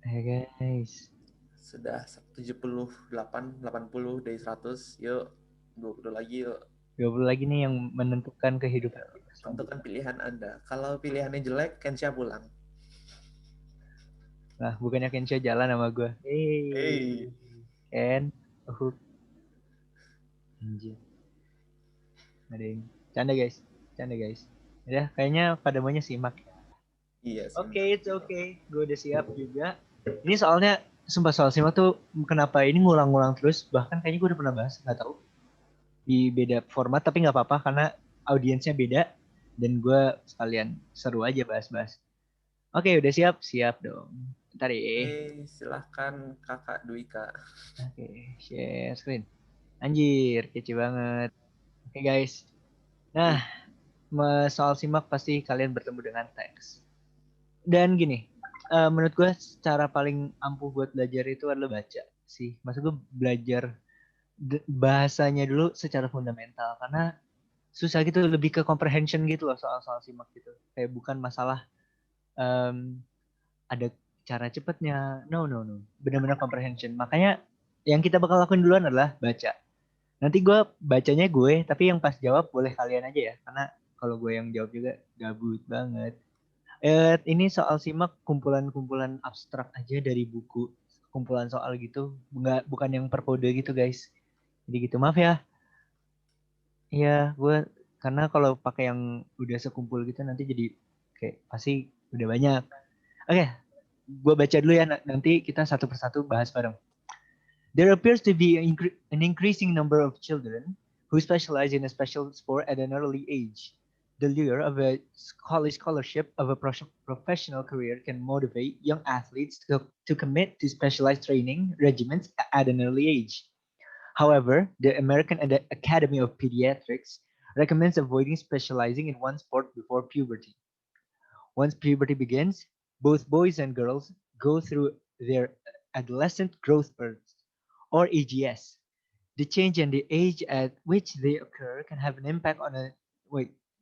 Ayo guys. Sudah 78, 80 dari 100. Yuk, 20 lagi yuk. 20 lagi nih yang menentukan kehidupan. Tentukan pilihan Anda. Kalau pilihannya jelek, Kensha pulang. Nah, bukannya Kensha jalan sama gue. Hey. Ken. Anjir. Ada yang canda guys. Ya, kayaknya pada maunya simak. Iya. Oke, it's okay. Gue udah siap juga. Ini soalnya sumpah soal simak tuh kenapa ini ngulang-ngulang terus. Bahkan kayaknya gue udah pernah bahas, nggak tahu. Di beda format, tapi nggak apa-apa karena audiensnya beda. Dan gue sekalian seru aja bahas-bahas. Oke, udah siap dong. Bentar ya. Oke, silahkan Kakak Dwika. Oke, share screen. Anjir, kece banget. Oke guys. Nah, soal simak pasti kalian bertemu dengan teks. Dan gini, menurut gue cara paling ampuh buat belajar itu adalah baca sih. Maksud gue belajar bahasanya dulu secara fundamental. Karena susah gitu, lebih ke comprehension gitu loh soal-soal simak gitu. Kayak bukan masalah ada cara cepatnya. No. Benar-benar comprehension. Makanya yang kita bakal lakuin duluan adalah baca. Nanti gue bacanya gue, tapi yang pas jawab boleh kalian aja ya. Karena kalau gue yang jawab juga gabut banget. Ini soal simak kumpulan-kumpulan abstrak aja dari buku. Kumpulan soal gitu. Bukan yang per kode gitu guys. Jadi gitu, maaf ya. Iya, gue karena kalau pakai yang udah sekumpul gitu nanti jadi kayak pasti udah banyak. Oke, gue baca dulu ya, nanti kita satu persatu bahas bareng. There appears to be an increasing number of children who specialize in a special sport at an early age. The lure of a college scholarship of a professional career can motivate young athletes to commit to specialized training regimens at an early age. However, the American Academy of Pediatrics recommends avoiding specializing in one sport before puberty. Once puberty begins, both boys and girls go through their adolescent growth spurts, or AGS. The change in the age at which they occur can have an impact on a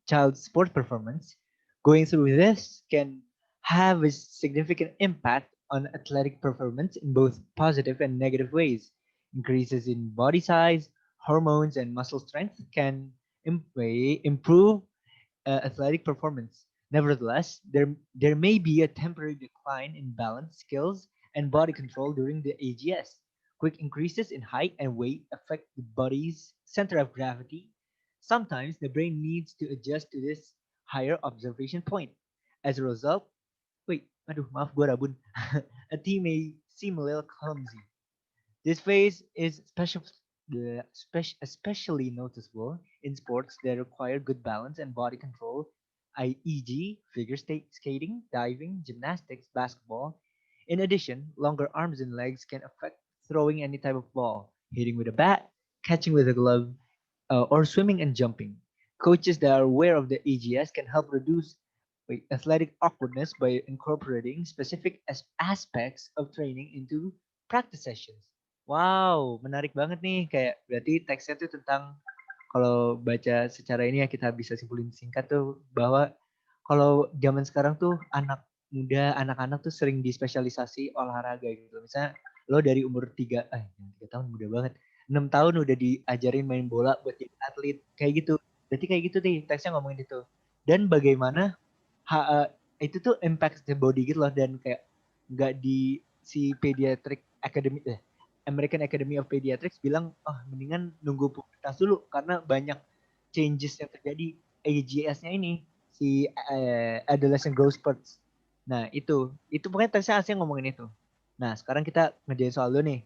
child's sport performance. Going through this can have a significant impact on athletic performance in both positive and negative ways. Increases in body size, hormones, and muscle strength can improve athletic performance. Nevertheless, there may be a temporary decline in balance, skills, and body control during the AGS. Quick increases in height and weight affect the body's center of gravity. Sometimes the brain needs to adjust to this higher observation point. As a result, maaf gue rabun. A team may seem a little clumsy. This phase is especially noticeable in sports that require good balance and body control, e.g., figure skating, diving, gymnastics, basketball. In addition, longer arms and legs can affect throwing any type of ball, hitting with a bat, catching with a glove, or swimming and jumping. Coaches that are aware of the AGS can help reduce athletic awkwardness by incorporating specific aspects of training into practice sessions. Wow, menarik banget nih. Kayak berarti teksnya tuh tentang, kalau baca secara ini ya kita bisa simpulin singkat tuh bahwa kalau zaman sekarang tuh anak muda, anak-anak tuh sering dispesialisasi olahraga gitu. Misalnya lo dari umur 3 tahun muda banget. 6 tahun udah diajarin main bola buat jadi atlet kayak gitu. Berarti kayak gitu deh teksnya ngomongin itu. Dan bagaimana itu tuh impact the body gitu loh, dan kayak nggak di si pediatric academy American Academy of Pediatrics bilang mendingan nunggu pubertas dulu karena banyak changes yang terjadi AGS-nya ini si adolescent growth spurts. Nah itu pokoknya teksnya asli ngomongin itu. Nah sekarang kita ngerjain soal dulu nih.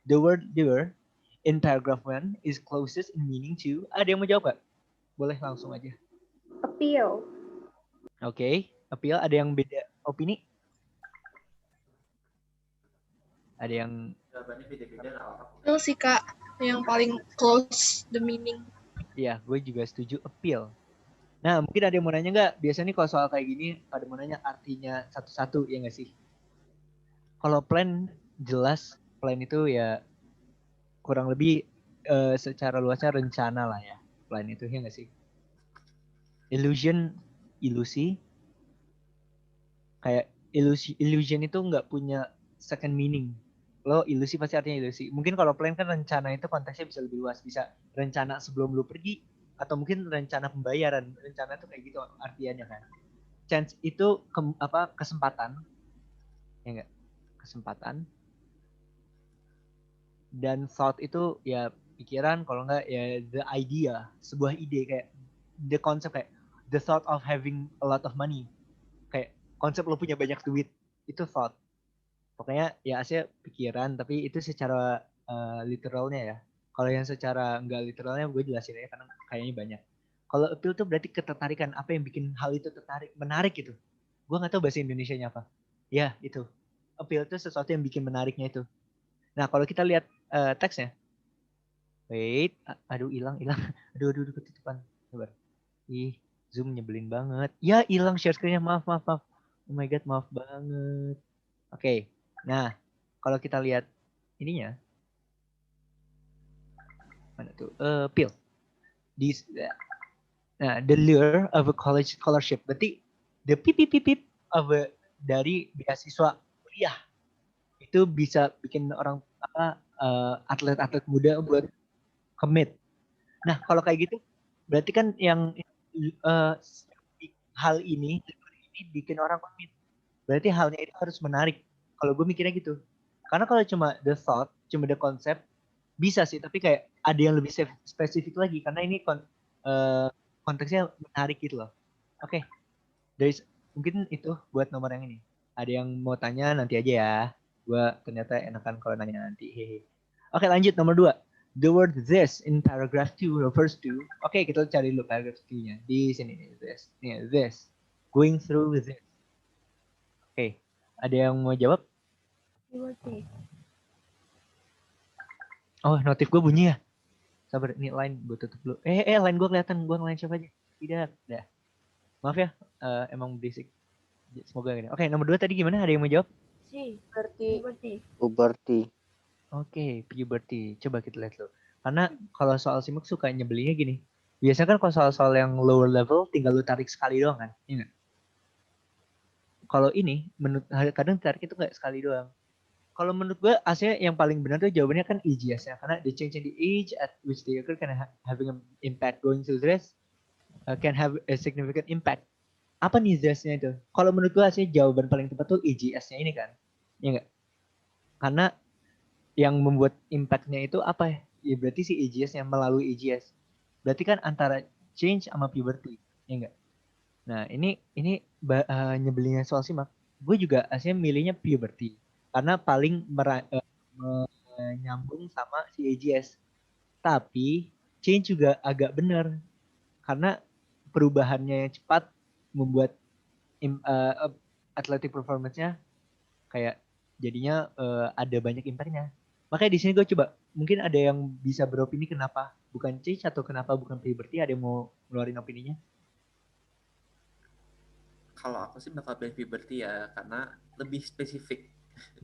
The word dear in paragraph 1 is closest in meaning to. Ada yang mau jawab gak? Boleh langsung aja. Appeal. Oke, appeal. Ada yang beda opini? Ada yang jawabannya beda-beda nggak apa-apa. Itu sih Kak, yang paling close the meaning. Iya, gue juga setuju appeal. Nah, mungkin ada yang mau nanya nggak? Biasanya nih kalau soal kayak gini, pada mau nanya artinya satu-satu, ya nggak sih? Kalau plan, jelas plan itu ya kurang lebih secara luasnya rencana lah ya. Plan itu, ya nggak sih? Illusion, ilusi. Kayak illusion itu nggak punya second meaning. Lo ilusi pasti artinya ilusi. Mungkin kalau plan kan rencana itu konteksnya bisa lebih luas. Bisa rencana sebelum lo pergi, atau mungkin rencana pembayaran. Rencana itu kayak gitu artiannya kan. Chance itu kesempatan. Ya enggak? Kesempatan. Dan thought itu ya pikiran, kalau enggak ya the idea, sebuah ide, kayak the concept, kayak the thought of having a lot of money. Kayak konsep lo punya banyak duit, itu thought. Pokoknya ya aslinya pikiran, tapi itu secara literalnya ya. Kalau yang secara enggak literalnya gue jelasin aja karena kayaknya banyak. Kalau appeal tuh berarti ketertarikan, apa yang bikin hal itu menarik gitu. Gue nggak tahu bahasa Indonesianya apa. Ya itu. Appeal itu sesuatu yang bikin menariknya itu. Nah kalau kita lihat teksnya. Wait, aduh hilang. Aduh ketutupan. Coba. Ih, Zoom nyebelin banget. Ya hilang share screen-nya, maaf. Oh my god, maaf banget. Oke. Nah, kalau kita lihat ininya. Mana tuh? Appeal. Nah, the lure of a college scholarship. Berarti the pip of dari beasiswa kuliah itu bisa bikin orang atlet-atlet muda buat commit. Nah, kalau kayak gitu berarti kan yang hal ini bikin orang commit. Berarti halnya itu harus menarik. Kalau gue mikirnya gitu. Karena kalau cuma the thought, cuma the concept, bisa sih, tapi kayak ada yang lebih spesifik lagi karena ini konteksnya menarik gitu loh. Oke. Dari mungkin itu buat nomor yang ini. Ada yang mau tanya nanti aja ya. Gue ternyata enakan kalau nanya nanti. Hehe. Oke, lanjut nomor 2. The word this in paragraph 2 refers to. Oke, kita cari dulu paragraph 2-nya. Di sini nih, this. Nih, this. Going through this. Oke. Ada yang mau jawab? Oh, notif gue bunyi ya? Sabar, ini line gue tutup dulu. Line gue kelihatan. Gue nge-line siapa aja? Tidak. Dah. Maaf ya, emang berisik. Semoga gini. Oke, nomor 2 tadi gimana? Ada yang mau jawab? Puberty. Oke, puberty. Coba kita lihat dulu. Karena kalau soal simak suka nyebelinnya gini. Biasanya kan kalau soal-soal yang lower level tinggal lu tarik sekali doang kan? Iya. Kalau ini, kadang tarik itu nggak sekali doang. Kalau menurut gue aslinya yang paling benar tuh jawabannya kan AGS ya, karena the change in the age at which they occur can having an impact. Going through this can have a significant impact. Apa nih this-nya itu? Kalau menurut gue aslinya jawaban paling tepat tuh AGS-nya ini kan, ya nggak? Karena yang membuat impact-nya itu apa ya? Ya berarti si AGS-nya melalui AGS. Berarti kan antara change sama puberty, ya nggak? Nah ini nyebelinnya soal simak. Gue juga aslinya milihnya puberty. Karena paling menyambung sama si AGS. Tapi change juga agak benar. Karena perubahannya yang cepat membuat athletic performance-nya kayak jadinya ada banyak impact-nya. Makanya di sini gue coba, mungkin ada yang bisa beropini kenapa bukan change atau kenapa bukan puberty. Ada yang mau ngeluarin opininya? Kalau aku sih bakal pilih puberty ya, karena lebih spesifik.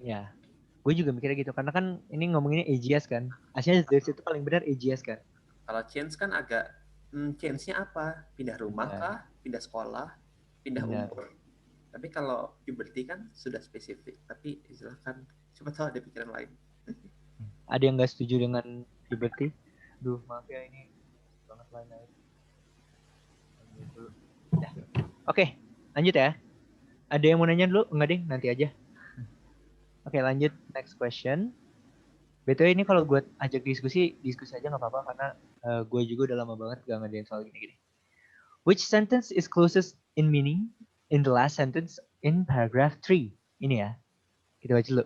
Ya, gue juga mikirnya gitu. Karena kan ini ngomonginnya AGS kan. Aslinya this itu paling benar AGS kan. Kalau change kan agak, change-nya apa? Pindah rumah kah? Pindah sekolah? Pindah umur? Tapi kalau puberty kan sudah spesifik. Tapi silahkan, siapa tahu ada pikiran lain. Ada yang nggak setuju dengan puberty? Duh, maaf ya ini banget lain-lain. Oke, lanjut ya. Ada yang mau nanya dulu? Enggak deh, nanti aja. Oke, lanjut. Next question. BTW ini kalau gue ajak diskusi aja nggak apa-apa karena gue juga udah lama banget gak ngadain soal gini-gini. Which sentence is closest in meaning in the last sentence in paragraph 3? Ini ya. Kita baca dulu.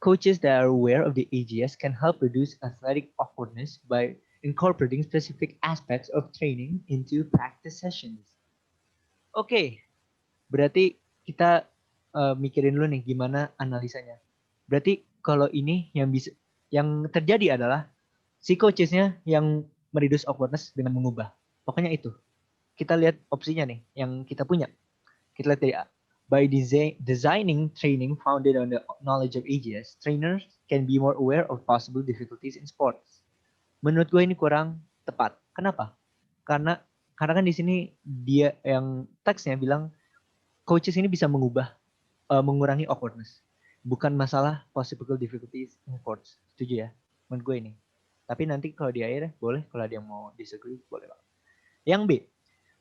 Coaches that are aware of the AGS can help reduce athletic awkwardness by incorporating specific aspects of training into practice sessions. Oke, berarti kita mikirin dulu nih gimana analisanya. Berarti kalau ini yang terjadi adalah si coachesnya yang mereduce awkwardness dengan mengubah. Pokoknya itu. Kita lihat opsinya nih yang kita punya. Kita lihat dari A. By designing training founded on the knowledge of AGS, trainers can be more aware of possible difficulties in sports. Menurut gue ini kurang tepat. Kenapa? Karena kan di sini dia yang teksnya bilang coaches ini bisa mengurangi awkwardness. Bukan masalah possible difficulties in sports. Setuju ya? Menurut gue ini. Tapi nanti kalau di akhir boleh, kalau ada yang mau disagree boleh. Yang B.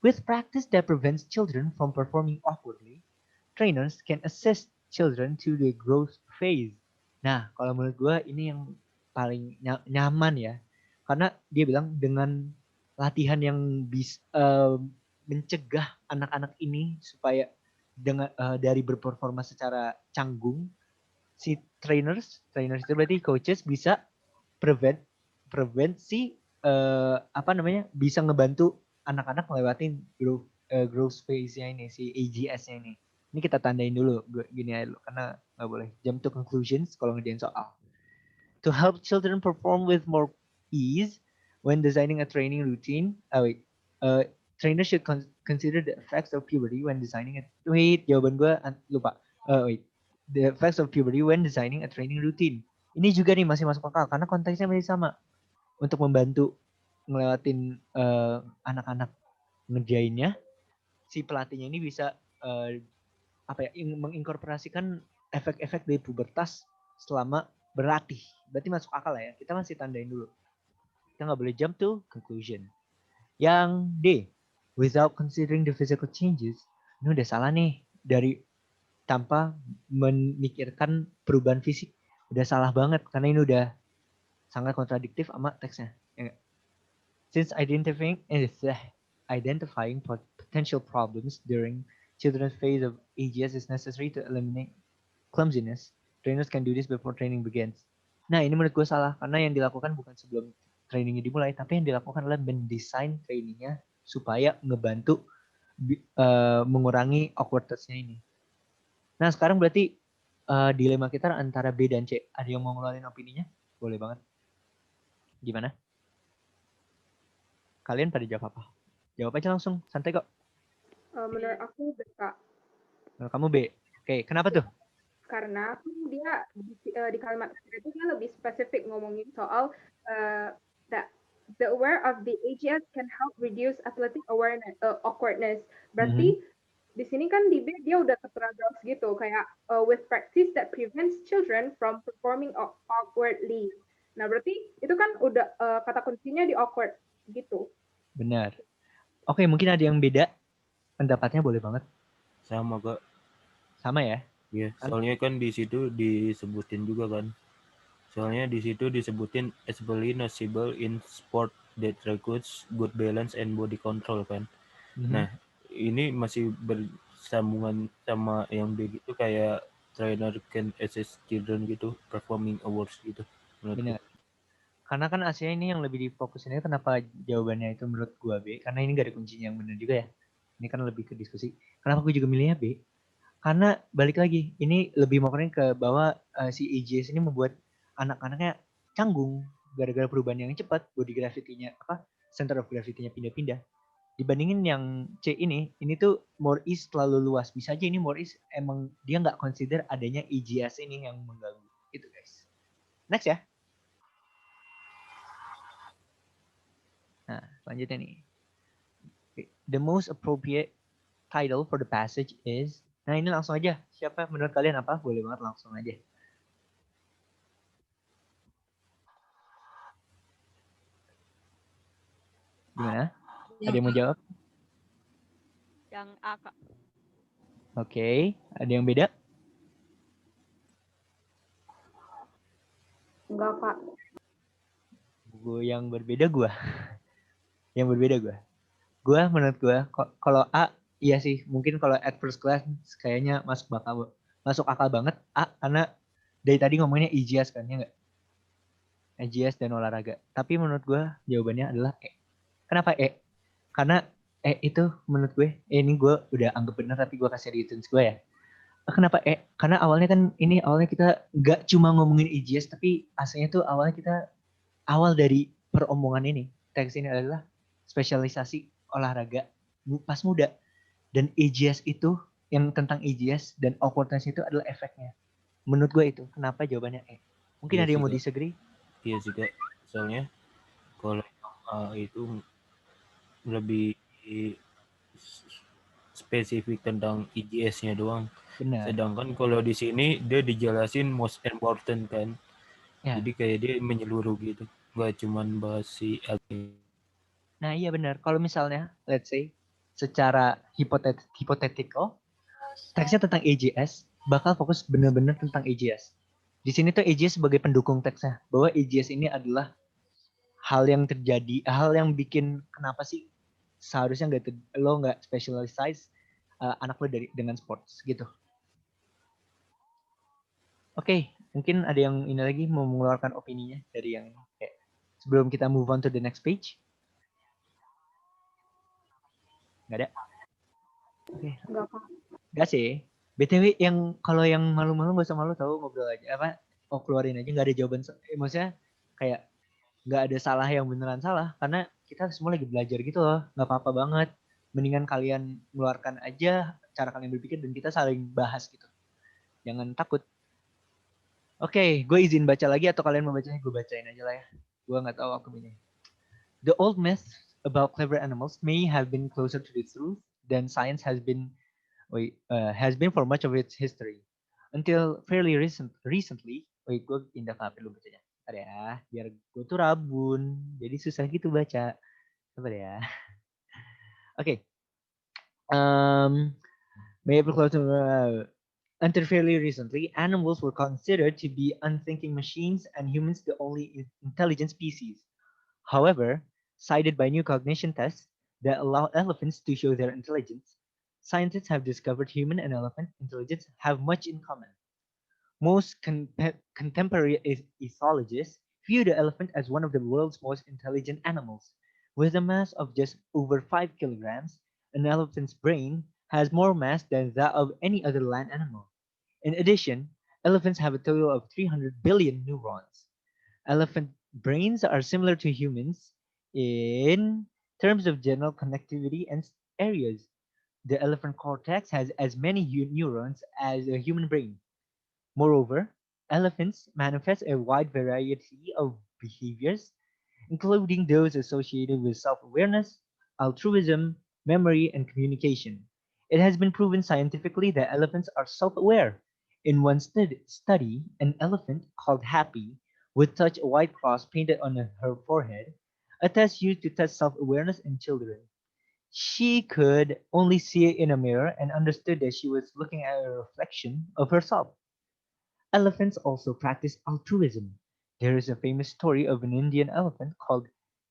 With practice that prevents children from performing awkwardly, trainers can assist children to the growth phase. Nah, kalau menurut gue ini yang paling nyaman ya. Karena dia bilang dengan latihan yang bisa mencegah anak-anak ini supaya dari berperforma secara canggung, si trainers itu berarti coaches bisa prevent si bisa ngebantu anak-anak melewatin growth phase-nya ini, si AGS-nya ini. Ini kita tandain dulu, gini aja dulu, karena nggak boleh jump to conclusions kalau ngerjain soal. To help children perform with more ease when designing a training routine, trainers should consider the effects of puberty when designing it. Jawaban gue lupa. The effects of puberty when designing a training routine. Ini juga nih masih masuk akal karena konteksnya masih sama. Untuk membantu ngelewatin anak-anak ngerjainnya, si pelatihnya ini bisa menginkorporasikan efek-efek dari pubertas selama berlatih. Berarti masuk akal lah ya. Kita masih tandain dulu. Kita nggak boleh jump to conclusion. Yang D, without considering the physical changes, ini udah salah nih. Tanpa memikirkan perubahan fisik. Udah salah banget karena ini udah sangat kontradiktif sama teksnya. Ya, since identifying potential problems during children's phase of AGS is necessary to eliminate clumsiness, trainers can do this before training begins. Nah, ini menurut gue salah karena yang dilakukan bukan sebelum trainingnya dimulai, tapi yang dilakukan adalah mendesain trainingnya supaya ngebantu mengurangi awkwardness-nya ini. Nah, sekarang berarti dilema kita antara B dan C. Ada yang mau ngeluarin opininya? Boleh banget. Gimana? Kalian pada jawab apa? Jawab aja langsung, santai kok. Menurut aku B, Kak. Menurut kamu B. Oke, kenapa tuh? Karena dia di kalimat itu dia lebih spesifik ngomongin soal that the aware of the AGS can help reduce athletic awkwardness. Berarti di sini kan di B dia udah terteragas gitu kayak with practice that prevents children from performing awkwardly. Nah, berarti itu kan udah kata kuncinya di awkward gitu. Benar. Oke, mungkin ada yang beda pendapatnya, boleh banget. Sama, Kak. Sama ya? Iya, soalnya kan di situ disebutin juga kan. Soalnya di situ disebutin especially noticeable in sport that requires good balance and body control kan. Nah, ini masih bersambungan sama yang begitu kayak trainer can assist children gitu performing awards gitu. Benar. Karena kan aslinya ini yang lebih difokusin itu kenapa jawabannya itu menurut gua B, karena ini gak ada kuncinya yang benar juga ya. Ini kan lebih ke diskusi. Kenapa gue juga milihnya B? Karena balik lagi, ini lebih mau ke bahwa si AGS ini membuat anak-anaknya canggung gara-gara perubahan yang cepat, body gravity-nya center of gravity-nya pindah-pindah. Dibandingin yang C ini tuh more ease terlalu luas. Bisa aja ini more ease emang dia nggak consider adanya AGS ini yang mengganggu. Itu guys. Next ya. Nah, selanjutnya nih. The most appropriate title for the passage is. Nah ini langsung aja. Siapa menurut kalian apa? Boleh banget langsung aja. Gimana? Ada yang mau jawab? Yang A, Kak. Oke. Ada yang beda? Enggak, Kak. Yang berbeda gue. Yang berbeda gue. Gue menurut gue kalau A iya sih mungkin kalau at first glance kayaknya masuk akal banget A karena dari tadi ngomongnya EJS kan ya nggak? EJS dan olahraga. Tapi menurut gue jawabannya adalah E. Kenapa E? Karena E itu menurut gue ini gue udah anggap benar tapi gue kasih reasons gue ya. Kenapa E? Karena awalnya kita nggak cuma ngomongin EJS tapi aslinya tuh awal dari peromongan ini teks ini adalah spesialisasi olahraga pas muda dan EJS itu yang tentang EJS dan awkwardness itu adalah efeknya. Menurut gue itu kenapa jawabannya E. Mungkin Iya ada yang sih, mau Kak. disagree? Iya sih, Kak. Soalnya kalau itu lebih spesifik tentang EJS-nya doang. Benar. Sedangkan kalau di sini dia dijelasin most important kan. Ya. Jadi kayak dia menyeluruh gitu. Gak cuman bahas si Nah iya benar. Kalau misalnya let's say secara hypothetical teksnya tentang EJS bakal fokus benar-benar tentang EJS. Di sini tuh EJS sebagai pendukung teksnya bahwa EJS ini adalah hal yang terjadi, hal yang bikin kenapa sih seharusnya lo nggak specialize anak lo dengan sports gitu. Oke, mungkin ada yang ini lagi mau mengeluarkan opininya dari yang kayak sebelum kita move on to the next page. Nggak ada? Oke. Nggak sih. BTW yang kalau yang malu-malu gak usah malu tahu ngobrol aja keluarin aja nggak ada jawaban maksudnya kayak nggak ada salah yang beneran salah karena kita semua lagi belajar gitu loh nggak apa-apa banget mendingan kalian mengeluarkan aja cara kalian berpikir dan kita saling bahas gitu jangan takut. Oke, gue izin baca lagi atau kalian mau bacanya gue bacain aja lah ya gue nggak tahu aku ini. The old myth about clever animals may have been closer to the truth than science has been for much of its history. Until fairly recently, gue pindah ke HP lu bacanya. Ada ya, biar gue tuh rabun, jadi susah gitu baca. Coba deh ya. Oke. Until fairly recently, animals were considered to be unthinking machines and humans the only intelligent species. However, cited by new cognition tests that allow elephants to show their intelligence, scientists have discovered human and elephant intelligence have much in common. Most contemporary ethologists view the elephant as one of the world's most intelligent animals. With a mass of just over 5 kilograms, an elephant's brain has more mass than that of any other land animal. In addition, elephants have a total of 300 billion neurons. Elephant brains are similar to humans in terms of general connectivity and areas. The elephant cortex has as many neurons as a human brain. Moreover, elephants manifest a wide variety of behaviors, including those associated with self-awareness, altruism, memory, and communication. It has been proven scientifically that elephants are self-aware. In one study, an elephant called Happy would touch a white cross painted on her forehead, a test used to test self-awareness in children. She could only see it in a mirror and understood that she was looking at a reflection of herself. Elephants also practice altruism. There is a famous story of an Indian elephant called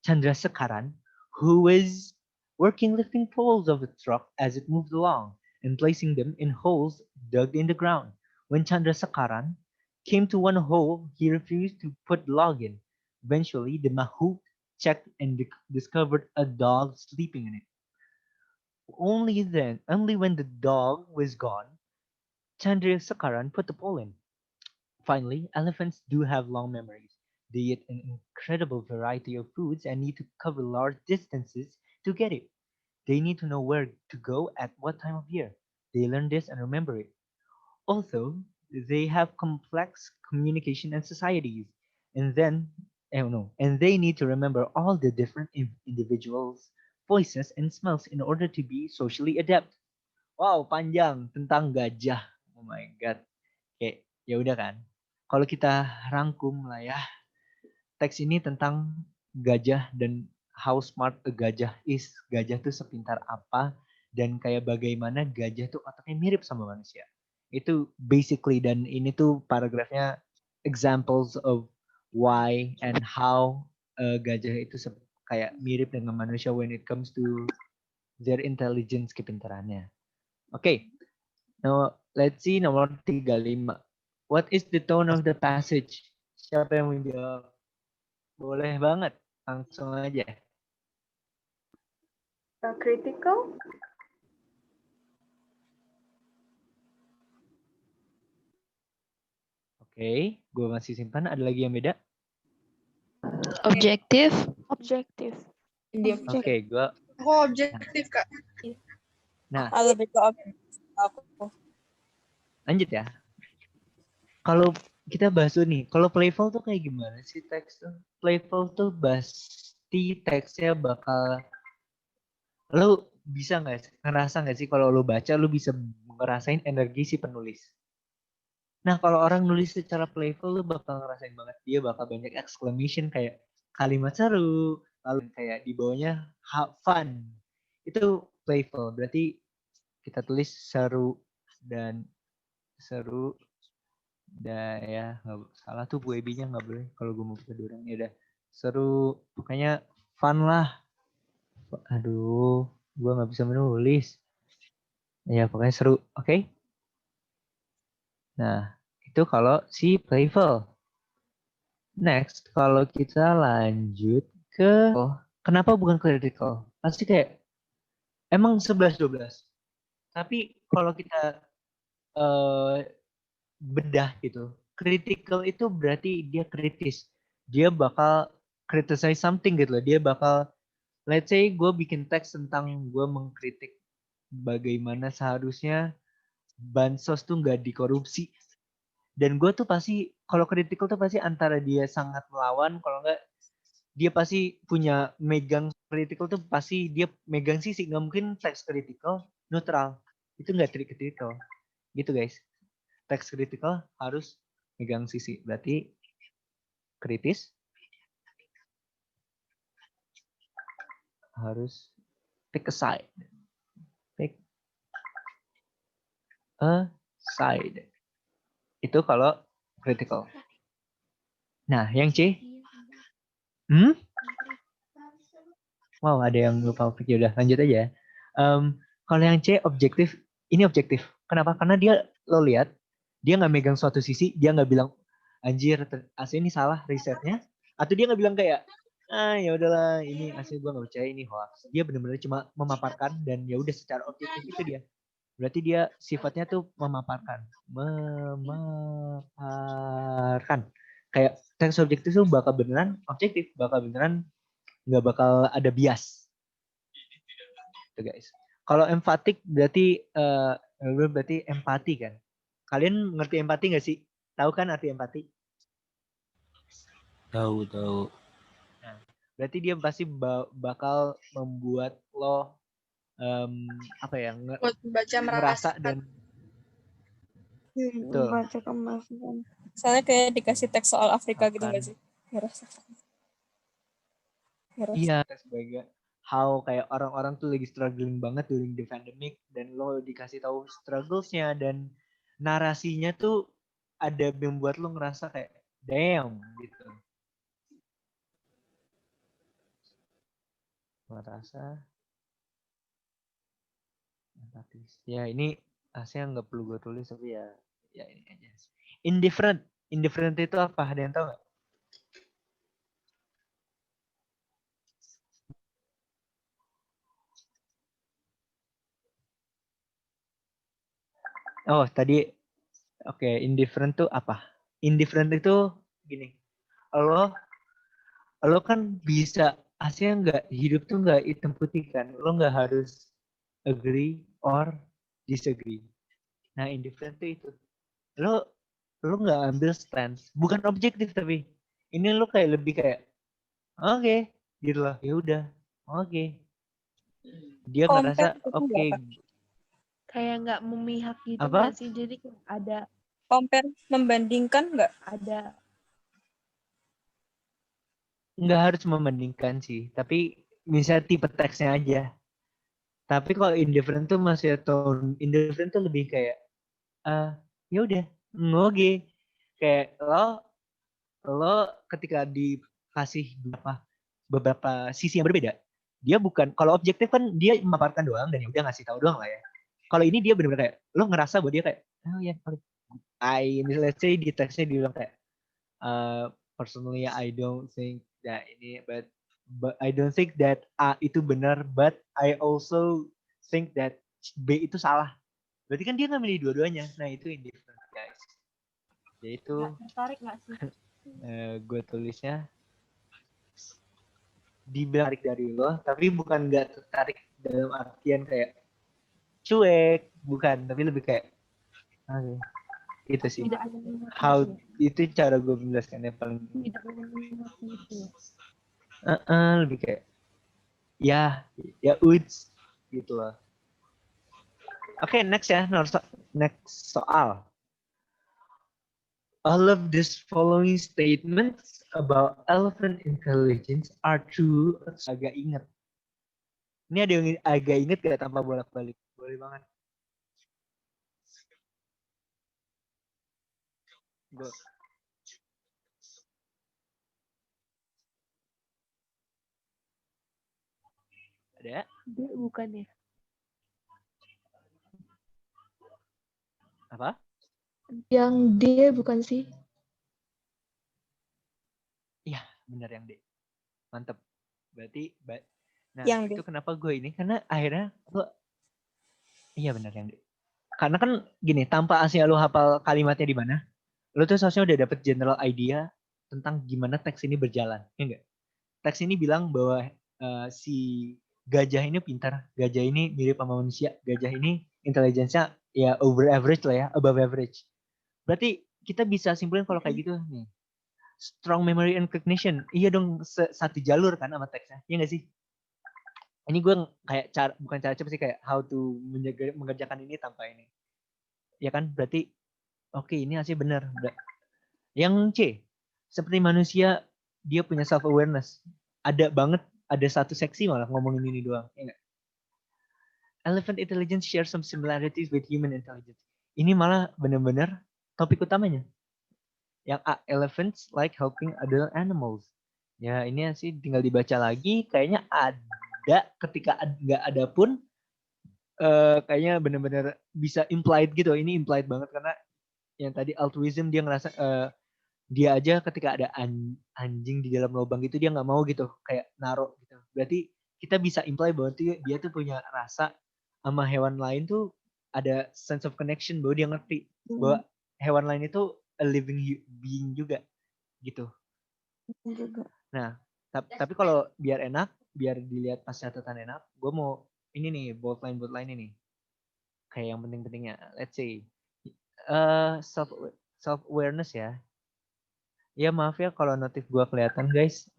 Chandrasekaran who was working lifting poles of a truck as it moved along and placing them in holes dug in the ground. When Chandrasekaran came to one hole, he refused to put the log in. Eventually, the mahout checked and discovered a dog sleeping in it. Only when the dog was gone, Chandrasekaran put the pole in. Finally, elephants do have long memories. They eat an incredible variety of foods and need to cover large distances to get it. They need to know where to go at what time of year. They learn this and remember it. Also, they have complex communication and societies, and they need to remember all the different individuals' voices and smells in order to be socially adept. Wow, panjang tentang gajah. Oh my god. Kayak ya udah kan. Kalau kita rangkum lah ya. Teks ini tentang gajah dan how smart a gajah is. Gajah tuh sepintar apa dan kayak bagaimana gajah tuh otaknya mirip sama manusia. Itu basically, dan ini tuh paragrafnya examples of why and how gajah itu kayak mirip dengan manusia when it comes to their intelligence, kepintarannya. Oke. Now let's see nomor 35. What is the tone of the passage? Siapa yang menjawab? Boleh banget, langsung aja. Critical. Oke, gue masih simpan. Ada lagi yang beda? Objektif. Objektif. Oke, gue. Oh, objektif Kak. Nah, Lebih ke objektif aku. lanjut ya. Kalau kita bahas nih, kalau playful tuh kayak gimana sih teks tuh? Playful tuh pasti teksnya bakal, lu bisa ngerasa nggak sih kalau lu baca, lu bisa ngerasain energi si penulis. Nah, kalau orang nulis secara playful, lu bakal ngerasain banget. Dia bakal banyak exclamation kayak kalimat seru, lalu kayak di bawahnya have fun. Itu playful. Berarti kita tulis seru dan ya nggak salah tuh Bu Ebi-nya nggak boleh kalau gue mau pakai orang ya udah seru, pokoknya fun lah. Aduh, gue nggak bisa menulis. Ya pokoknya seru, oke? Nah, itu kalau si playful. Next, kalau kita lanjut ke kenapa bukan critical? Pasti kayak emang 11-12. Tapi kalau kita bedah gitu, critical itu berarti dia kritis. Dia bakal criticize something gitu loh. Dia bakal, let's say gue bikin teks tentang gue mengkritik bagaimana seharusnya bansos tuh nggak dikorupsi. Dan gue tuh pasti, kalau critical tuh pasti antara dia sangat melawan, kalau nggak dia pasti punya megang critical tuh pasti dia megang sisi. Nggak mungkin teks critical neutral. Itu nggak critical. Gitu guys. Teks critical harus megang sisi. Berarti kritis harus pick a side. Pick a side. Itu kalau critical. Nah, yang C? Wow, ada yang lupa pikir. Udah, lanjut aja. Kalau yang C, objektif. Ini objektif. Kenapa? Karena dia, lo lihat, dia nggak megang suatu sisi. Dia nggak bilang, anjir, asli ini salah risetnya. Atau dia nggak bilang kayak, ya udahlah, ini asli gue nggak percaya, ini hoax. Dia benar-benar cuma memaparkan, dan ya udah secara objektif itu dia. Berarti dia sifatnya tuh memaparkan. Memaparkan. Kayak teks objektif tuh bakal beneran objektif. Bakal beneran nggak bakal ada bias. Itu guys. Kalau empatik berarti empati kan. Kalian ngerti empati nggak sih? Tahu kan arti empati? Tahu. Nah, berarti dia pasti bakal membuat lo merasa dan Membaca kemasukan. Soalnya kayak dikasih teks soal Afrika gitu nggak sih? Iya, sebagai how kayak orang-orang tuh lagi struggling banget during the pandemic, dan lo dikasih tahu strugglesnya, dan narasinya tuh ada yang membuat lo ngerasa kayak damn gitu. Merasa empatis. Ya ini aslinya nggak perlu gue tulis, tapi ya ini aja. Indifferent itu apa? Ada yang tahu nggak? Oh tadi, oke, indifferent tuh apa? Indifferent itu gini, lo kan bisa aslinya nggak, hidup tuh nggak hitam putih kan, lo nggak harus agree or disagree. Nah indifferent tuh itu, lo nggak ambil stance, bukan objektif, tapi ini lo kayak lebih kayak oke, gitu loh, ya udah, oke. Dia ngerasa oke. kayak nggak memihak gitu Apa? nggak sih? Jadi kayak ada Compare, membandingkan nggak? ada Nggak harus membandingkan sih, tapi misalnya tipe teksnya aja. Tapi kalau indifferent tuh masih tone indifferent tuh lebih kayak ya udah oke, kayak lo ketika dikasih beberapa sisi yang berbeda, dia bukan, kalau objektif kan dia memaparkan doang dan ya udah ngasih tahu doang lah ya. Kalau ini dia benar-benar kayak lo ngerasa bahwa dia kayak oh ya let's say di teksnya dia bilang kayak personally I don't think that ini but I don't think that A itu benar, but I also think that B itu salah. Berarti kan dia nggak milih dua-duanya. Nah itu indifferent guys. Yaitu nggak tertarik nggak sih? Gue tulisnya dibilang tarik dari lo, tapi bukan nggak tertarik dalam artian kayak cuek, bukan, tapi lebih kayak oke. Itu sih. Tidak ada minat How gitu. itu cara gue menjelaskannya paling. Tidak ada minat gitu. Lebih kayak ya uts gitu loh. Oke, next ya, next soal. All of these following statements about elephant intelligence are true. Agak inget. Ini ada yang agak inget gak tanpa bolak-balik? Boleh banget. Go. Ada? Dia bukan ya? Apa? Yang dia bukan sih? Iya, benar yang D. Mantep. Berarti, nah Yang itu kenapa gue ini? Karena akhirnya gue, iya benar yang D. Karena kan gini, tanpa aslinya lo hafal kalimatnya di mana, lo tuh seharusnya udah dapet general idea tentang gimana teks ini berjalan, ya enggak? Teks ini bilang bahwa si gajah ini pintar, gajah ini mirip sama manusia, gajah ini intelijensinya ya over average lah ya, above average. Berarti kita bisa simpulin kalau kayak gitu nih. Strong memory and cognition. Iya dong, satu jalur kan sama teksnya. Iya nggak sih? Ini gue kayak bukan cara cepat sih, kayak how to mengerjakan ini tanpa ini. Ya kan? Berarti oke, ini hasilnya benar. Yang C, seperti manusia dia punya self awareness. Ada banget, ada satu seksi malah ngomongin ini doang. Ya nggak? Elephant intelligence share some similarities with human intelligence. Ini malah benar-benar topik utamanya. Yang A, elephants like helping other animals. Ya ini sih tinggal dibaca lagi. Kayaknya ada, ketika nggak ada pun kayaknya benar-benar bisa implied gitu. Ini implied banget karena yang tadi altruism dia ngerasa dia aja ketika ada anjing di dalam lubang gitu dia nggak mau gitu kayak naruh gitu. Berarti kita bisa imply bahwa dia tuh punya rasa sama hewan lain tuh ada sense of connection, bahwa dia ngerti bahwa hewan lain itu a living being juga gitu. Nah, tapi kalau biar enak, biar dilihat pas catatan enak, gue mau ini nih bold line ini. Kayak yang penting-pentingnya. Let's say self awareness ya. Ya maaf ya kalau notif gue kelihatan guys,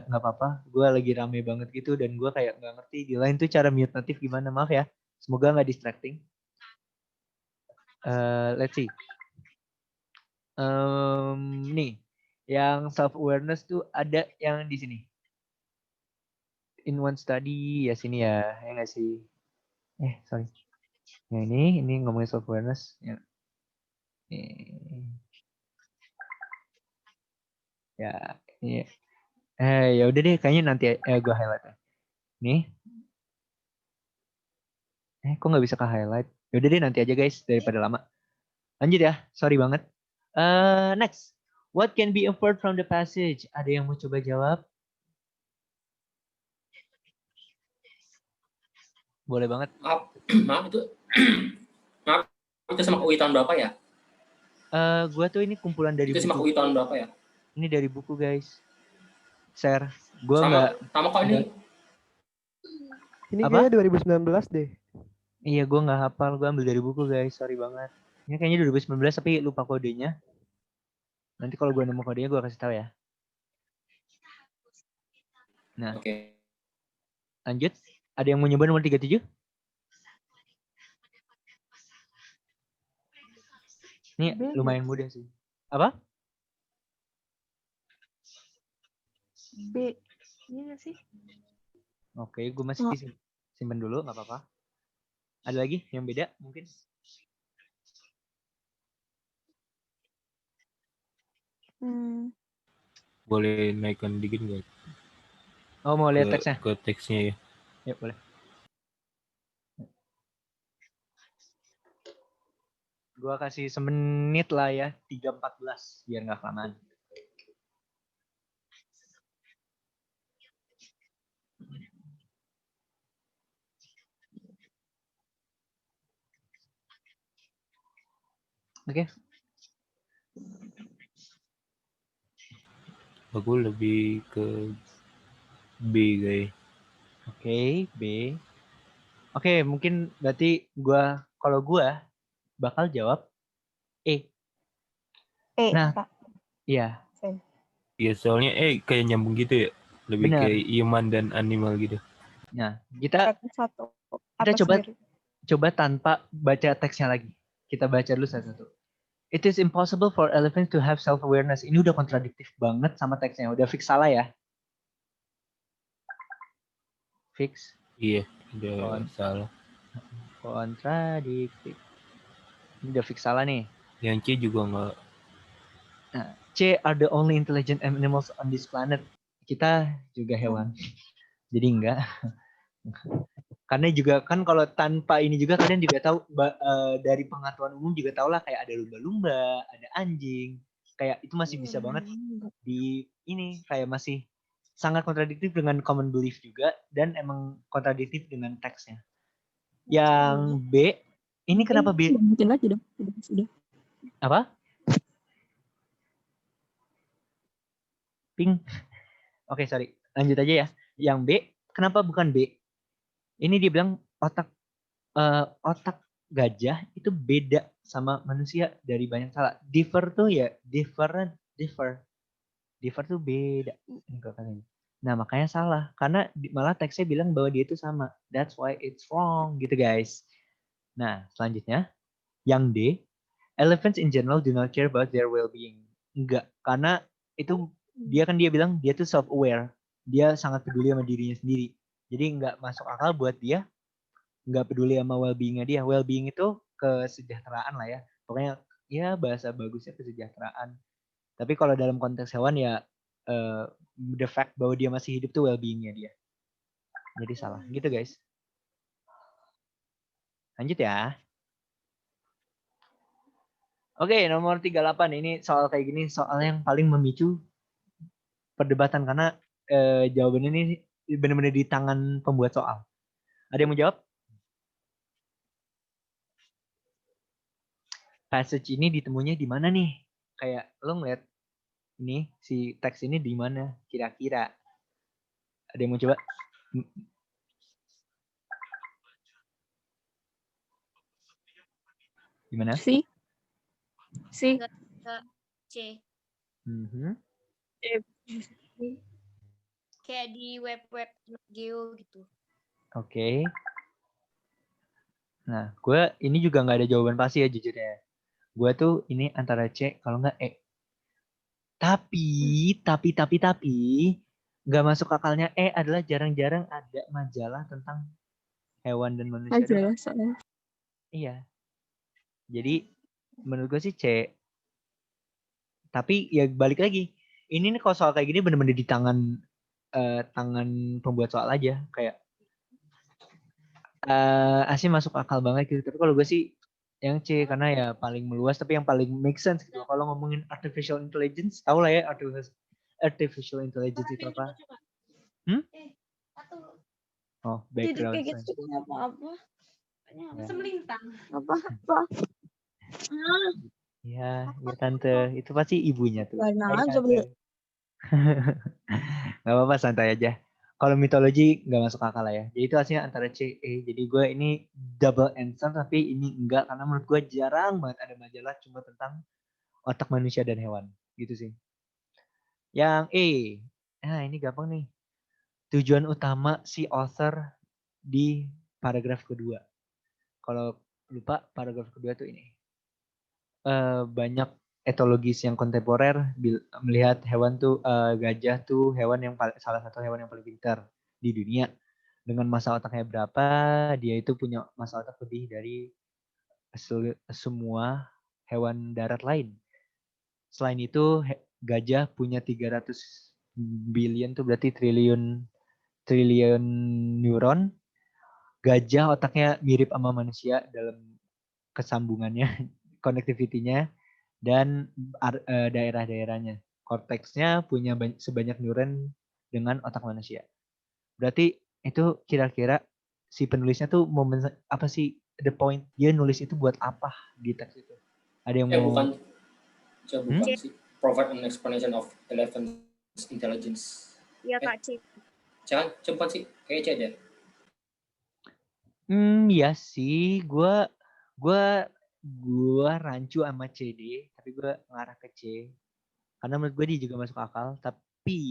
nggak apa-apa. Gue lagi rame banget gitu dan gue kayak nggak ngerti di lain tuh cara mute notif gimana, maaf ya. Semoga nggak distracting. Let's see. Nih, yang self awareness tuh ada yang di sini. In one study ya sini ya nggak sih? Sorry. Yang ini ngomongin self awareness. Ya. Ya. Ya udah deh, kayaknya nanti gue highlight. Nih. Kok nggak bisa ke highlight? Yaudah deh nanti aja guys daripada lama. Lanjut ya, sorry banget. Next, what can be inferred from the passage? Ada yang mau coba jawab? Boleh banget. Maaf itu sama UI tahun berapa ya? Gue tuh ini kumpulan dari itu buku. Itu UI tahun berapa ya? Ini dari buku guys. Share. Gue nggak. Sama kok ini. Ini kayaknya 2019 deh. Iya, gue nggak hafal. Gue ambil dari buku guys. Sorry banget. Ini kayaknya 2019 tapi lupa kodenya. Nanti kalau gue nemu kodenya gue kasih tahu ya. Nah. Oke. Lanjut. Ada yang mau nyoba nomor 37? Ini B lumayan nggak? mudah sih. Apa? B. Iya nggak sih? Oke, gue masih simpen dulu, nggak apa-apa. Ada lagi yang beda mungkin? Boleh naikkan dikit nggak? Oh, mau lihat teksnya? Ke teksnya ya. Ya, boleh. Gua kasih semenit lah ya, 3:14 biar nggak kelamaan. Oke. Aku lebih ke B guys. Oke, B. Oke, mungkin berarti kalau gua bakal jawab E. Nah, Pak. iya. Ya soalnya kayak nyambung gitu ya. Lebih Benar. kayak human dan animal gitu. Nah, kita Satu. coba tanpa baca teksnya lagi. Kita baca dulu satu-satu. It is impossible for elephants to have self-awareness. Ini udah kontradiktif banget sama teksnya. Udah fix salah ya. Fix. Iya, udah salah. Kontradiktif. Ini udah fix salah nih. Yang C juga nggak. Nah, C are the only intelligent animals on this planet. Kita juga hewan. Jadi enggak. Karena juga kan kalau tanpa ini juga kalian juga tahu dari pengetahuan umum juga tahu lah kayak ada lumba-lumba, ada anjing. Kayak itu masih bisa banget di ini kayak masih sangat kontradiktif dengan common belief juga dan emang kontradiktif dengan teksnya. Yang B, ini kenapa B? Mungkin lagi dong. Sudah. Apa? Ping. Oke, sorry. Lanjut aja ya. Yang B, kenapa bukan B? Ini dia bilang otak gajah itu beda sama manusia dari banyak salah. Differ tuh ya differ. Differ tuh beda. Nah, makanya salah. Karena malah teksnya bilang bahwa dia itu sama. That's why it's wrong gitu guys. Nah, selanjutnya. Yang D. Elephants in general do not care about their well-being. Enggak. Karena itu dia bilang dia tuh self-aware. Dia sangat peduli sama dirinya sendiri. Jadi nggak masuk akal buat dia nggak peduli sama well-being-nya dia. Well-being itu kesejahteraan lah ya. Pokoknya ya bahasa bagusnya kesejahteraan. Tapi kalau dalam konteks hewan ya the fact bahwa dia masih hidup tuh well-being-nya dia. Jadi salah. Gitu guys. Lanjut ya. Oke, nomor 38. Ini soal kayak gini, soal yang paling memicu perdebatan karena jawabannya ini benar-benar di tangan pembuat soal. Ada yang mau jawab? Passage ini ditemunya di mana nih? Kayak lo ngeliat ini si teks ini di mana kira-kira? Ada yang mau coba? Gimana? C. C. Kayak di web-web Geo gitu. Oke. Nah, gue ini juga nggak ada jawaban pasti ya jujur ya. Gue tuh ini antara C kalau nggak E. Tapi nggak masuk akalnya E adalah jarang-jarang ada majalah tentang hewan dan manusia. Majalah soalnya. Iya. Jadi menurut gue sih C. Tapi ya balik lagi. Ini nih kalau soal kayak gini bener-bener di tangan pembuat soal aja. Kayak asli masuk akal banget gitu. Tapi kalau gue sih yang C karena ya paling meluas tapi yang paling make sense gitu. Kalau ngomongin artificial intelligence, tau lah ya artificial intelligence itu apa? Oh, background. Jadi kayak gitu apa-apa. Semelintang. Apa? Ya tante, itu pasti ibunya tuh. Warna aja beli. Gak apa-apa, santai aja. Kalau mitologi nggak masuk akal lah ya. Jadi itu hasilnya antara C, E. Jadi gue ini double answer tapi ini enggak karena menurut gue jarang banget ada majalah cuma tentang otak manusia dan hewan. Gitu sih. Yang E. Nah ini gampang nih. Tujuan utama si author di paragraf kedua. Kalau lupa paragraf kedua tuh ini. banyak etologis yang kontemporer melihat hewan tuh gajah tuh hewan yang salah satu hewan yang paling pintar di dunia. Dengan masa otaknya berapa, dia itu punya masa otak lebih dari semua hewan darat lain. Selain itu gajah punya 300 billion tuh berarti triliun neuron. Gajah otaknya mirip sama manusia dalam kesambungannya, connectivity-nya dan daerah-daerahnya. Korteksnya punya sebanyak neuron dengan otak manusia. Berarti itu kira-kira si penulisnya tuh mau apa sih the point dia nulis itu buat apa di teks itu? Ada yang mau? Bukan sih. Provide an explanation of elephant's intelligence. Iya Kak C. Jangan cepat sih, kayak C aja. Ya sih, gue rancu sama CD, tapi gue ngarah ke C. Karena menurut gue dia juga masuk akal, tapi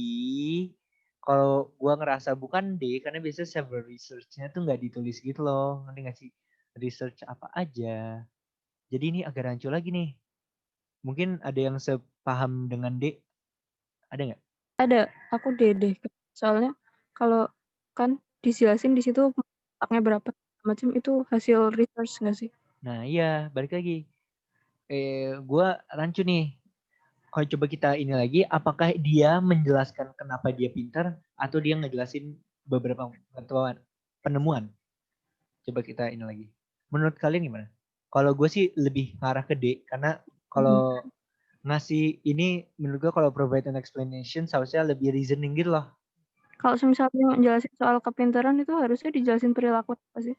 kalau gue ngerasa bukan D, karena biasanya several research-nya tuh nggak ditulis gitu loh. Ngerti nggak sih? Research apa aja. Jadi ini agak rancu lagi nih. Mungkin ada yang sepaham dengan D? Ada nggak? Ada, aku D deh. Soalnya kalau kan dijelasin di situ otaknya berapa macam itu hasil research nggak sih? Nah iya, balik lagi. Gue rancu nih. Kalau coba kita ini lagi, apakah dia menjelaskan kenapa dia pintar atau dia ngejelasin beberapa penemuan? Coba kita ini lagi. Menurut kalian gimana? Kalau gue sih lebih ngarah ke D, karena kalau ngasih ini menurut gue kalau provide an explanation seharusnya lebih reasoning gitu loh. Kalau misalnya ngejelasin soal kepintaran itu harusnya dijelasin perilaku apa sih?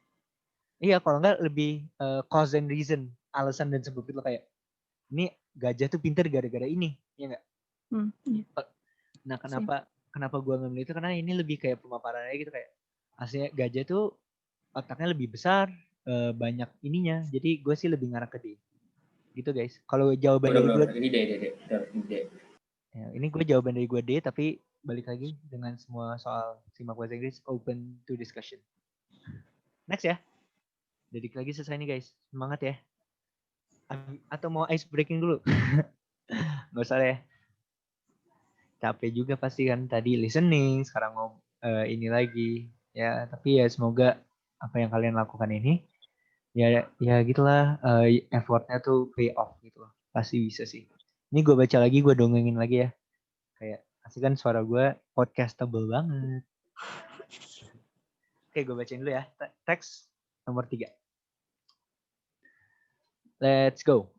Iya, kalau enggak lebih cause and reason, alasan dan sebab itu kayak ini gajah tuh pintar gara-gara ini, ya enggak? Iya. Nah, kenapa gue ngambil itu karena ini lebih kayak pemaparan aja gitu kayak aslinya gajah tuh otaknya lebih besar, banyak ininya. Jadi gue sih lebih ngarah ke D. Gitu guys. Kalau jawaban dari gue ini D. Ya, ini gue jawaban dari gue D, tapi balik lagi dengan semua soal simak bahasa Inggris open to discussion. Next ya. Dedik lagi selesai nih guys. Semangat ya. Atau mau ice breaking dulu? Nggak usah ya. Capek juga pasti kan tadi listening, sekarang mau ini lagi. Ya, tapi ya semoga apa yang kalian lakukan ini ya gitulah effortnya tuh pay off gitu loh. Pasti bisa sih. Ini gue baca lagi, gue dongengin lagi ya. Kayak asik kan suara gue podcastable banget. Oke, gue bacain dulu ya. Teks nomor 3. Let's go.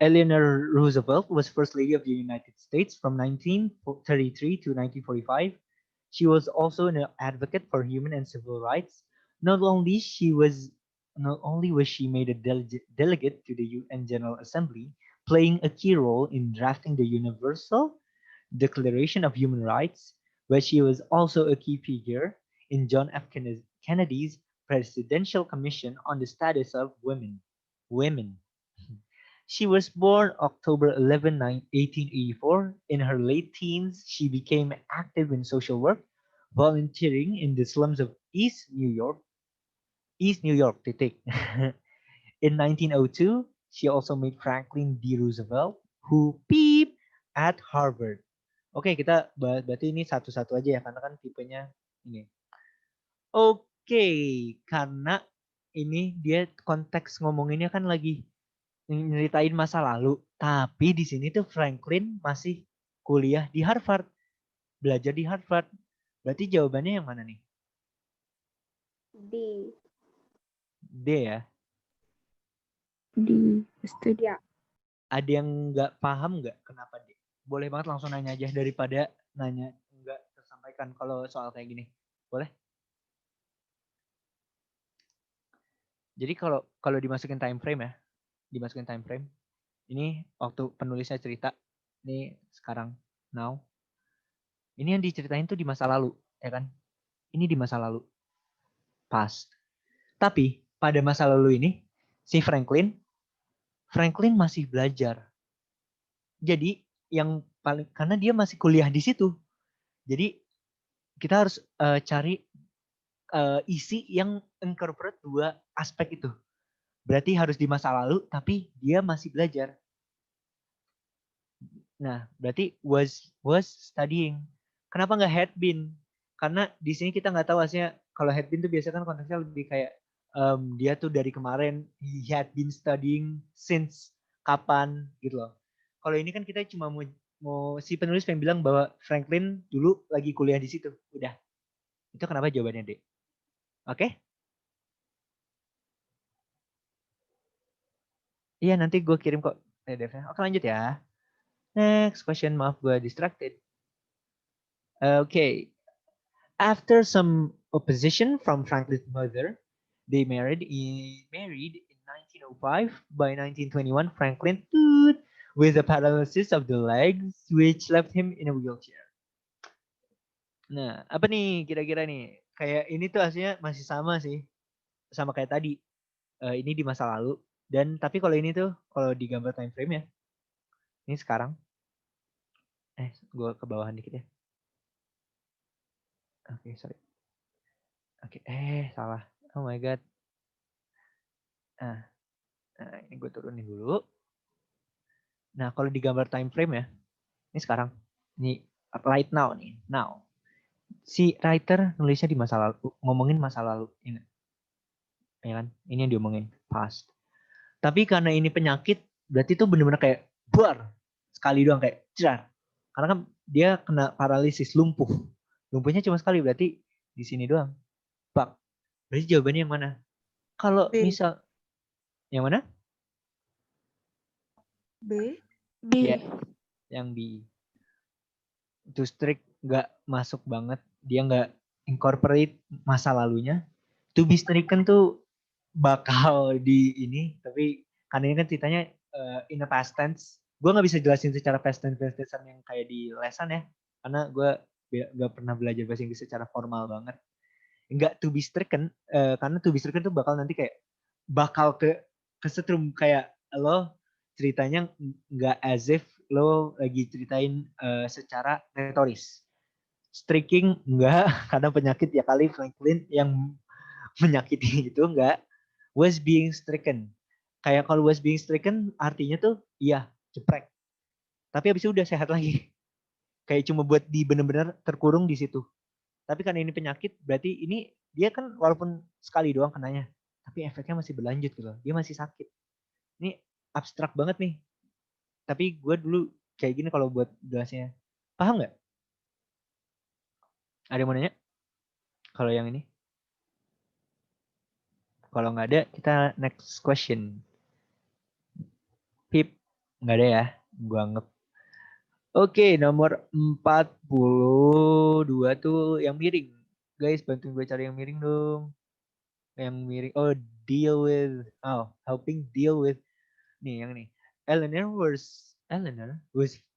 Eleanor Roosevelt was First Lady of the United States from 1933 to 1945. She was also an advocate for human and civil rights. Not only was she made a delegate to the UN General Assembly, playing a key role in drafting the Universal Declaration of Human Rights, but she was also a key figure in John F. Kennedy's Presidential Commission on the Status of Women. She was born October 11, 1884. In her late teens, she became active in social work, volunteering in the slums of East New York. In 1902, she also met Franklin D. Roosevelt, who peeped at Harvard. Oke, kita berarti ini satu-satu aja ya, karena kan tipenya ini. Oke, karena ini dia konteks ngomonginnya kan lagi nyeritain masa lalu, tapi di sini tuh Franklin masih kuliah di Harvard, belajar di Harvard. Berarti jawabannya yang mana nih? D ya? D, studi. Ada yang nggak paham nggak kenapa D? Boleh banget langsung nanya aja daripada nanya nggak tersampaikan kalau soal kayak gini. Boleh? Jadi kalau dimasukin time frame ya, ini waktu penulisnya cerita, ini sekarang, now. Ini yang diceritain tuh di masa lalu, ya kan? Ini di masa lalu. Past. Tapi pada masa lalu ini, si Franklin masih belajar. Jadi karena dia masih kuliah di situ. Jadi kita harus cari isi yang incorporate dua aspek itu. Berarti harus di masa lalu, tapi dia masih belajar. Nah, berarti was studying. Kenapa nggak had been? Karena di sini kita nggak tahu hasilnya. Kalau had been tuh biasanya kan konteksnya lebih kayak dia tuh dari kemarin he had been studying since kapan gitu loh. Kalau ini kan kita cuma mau si penulis pengen bilang bahwa Franklin dulu lagi kuliah di situ. Udah. Itu kenapa jawabannya D. Oke? Iya, nanti gue kirim kok PDF-nya. Oke, lanjut ya. Next question, maaf gue distracted. Okay. After some opposition from Franklin's mother, they married in 1905. By 1921, Franklin stood with a paralysis of the legs, which left him in a wheelchair. Nah, apa nih kira-kira nih? Kayak ini tuh hasilnya masih sama sih, sama kayak tadi. Ini di masa lalu. Dan tapi kalau ini tuh, kalau di gambar time frame ya, ini sekarang. Gue ke bawahan dikit ya. Oke, sorry. Oke, salah. Oh my god. Nah, ini gue turunin dulu. Nah, kalau di gambar time frame ya, ini sekarang. Ini right now nih, now. Si writer nulisnya di masa lalu, ngomongin masa lalu. Ini. Ya kan? Ini yang diomongin, past. Tapi karena ini penyakit, berarti itu benar-benar kayak buar. Sekali doang kayak cerar. Karena kan dia kena paralisis, lumpuh. Lumpuhnya cuma sekali, berarti di sini doang. Pak, berarti jawabannya yang mana? Kalau misal yang mana? B. Yeah, yang B. To strict nggak masuk banget, dia nggak incorporate masa lalunya. To be stricken tuh bakal di ini, tapi karena ini kan ceritanya in a past tense. Gue nggak bisa jelasin secara past tense yang kayak di lesan ya, karena gue nggak pernah belajar bahasa Inggris secara formal banget. Enggak to be stricken, karena to be stricken tuh bakal nanti kayak bakal kesetrum kayak lo ceritanya nggak as if lo lagi ceritain secara retoris. Striking enggak, karena penyakit ya kali Franklin yang menyakiti itu enggak. Was being stricken. Kayak kalau was being stricken artinya tuh iya ceprek. Tapi habis itu udah sehat lagi. Kayak cuma buat di bener-bener terkurung di situ. Tapi karena ini penyakit, berarti ini dia kan walaupun sekali doang kenanya, tapi efeknya masih berlanjut gitu loh. Dia masih sakit. Ini abstrak banget nih. Tapi gue dulu kayak gini kalau buat jelasnya. Paham nggak? Ada yang mau nanya? Kalau yang ini? Kalau nggak ada, kita next question. Pip, nggak ada ya? Gue anggap. Oke, nomor 42 tuh yang miring. Guys, bantuin gue cari yang miring dong. Yang miring. Oh, helping deal with. Nih, yang nih. Eleanor was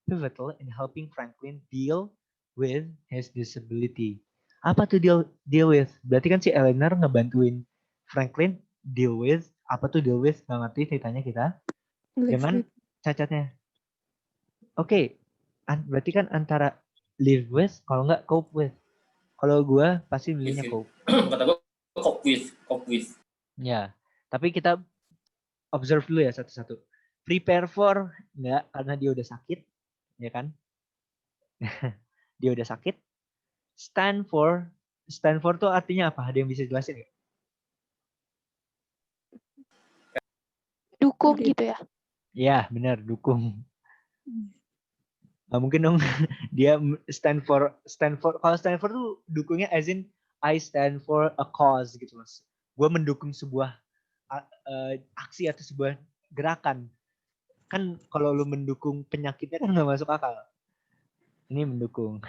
pivotal in helping Franklin deal with his disability. Apa tuh deal with? Berarti kan si Eleanor ngebantuin Franklin deal with. Apa tuh deal with? Nggak ngerti ceritanya kita. Dengan cacatnya. Oke. Berarti kan antara live with, kalau nggak cope with. Kalau gue pasti milihnya cope. Kata gue cope with. Ya, tapi kita observe dulu ya satu-satu. Prepare for, enggak, karena dia udah sakit, ya kan? Dia udah sakit. Stand for tuh artinya apa? Ada yang bisa jelasin nggak? Dukung gitu ya? Ya, benar, dukung. Mungkin dong dia stand for kalau stand for tuh dukungnya as in I stand for a cause gitu loh. Gue mendukung sebuah aksi atau sebuah gerakan. Kan kalau lu mendukung penyakitnya kan nggak masuk akal. Ini mendukung.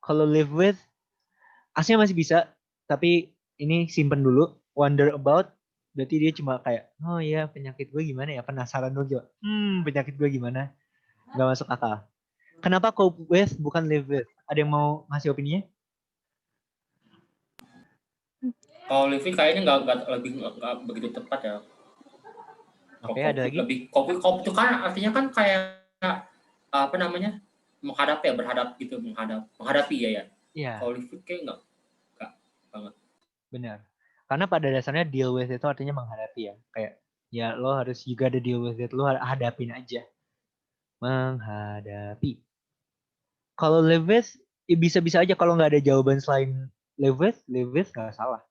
Kalau live with aslinya masih bisa, tapi ini simpen dulu. Wonder about berarti dia cuma kayak, oh iya penyakit gue gimana ya, penasaran dulu. Penyakit gue gimana, nggak masuk akal. Kenapa cope with bukan live with? Ada yang mau ngasih opininya? Kalau live with kayaknya nggak begitu tepat ya. Oke, ada lagi? Lebih cope itu kan artinya kan kayak apa namanya, menghadapi ya, menghadapi ya. Iya. Kalau live with kayak nggak banget. Benar. Karena pada dasarnya deal with itu artinya menghadapi ya. Kayak ya lo harus you gotta deal with it, lo hadapin aja. Menghadapi. Kalau live with, ya bisa-bisa aja kalau nggak ada jawaban selain live with nggak salah.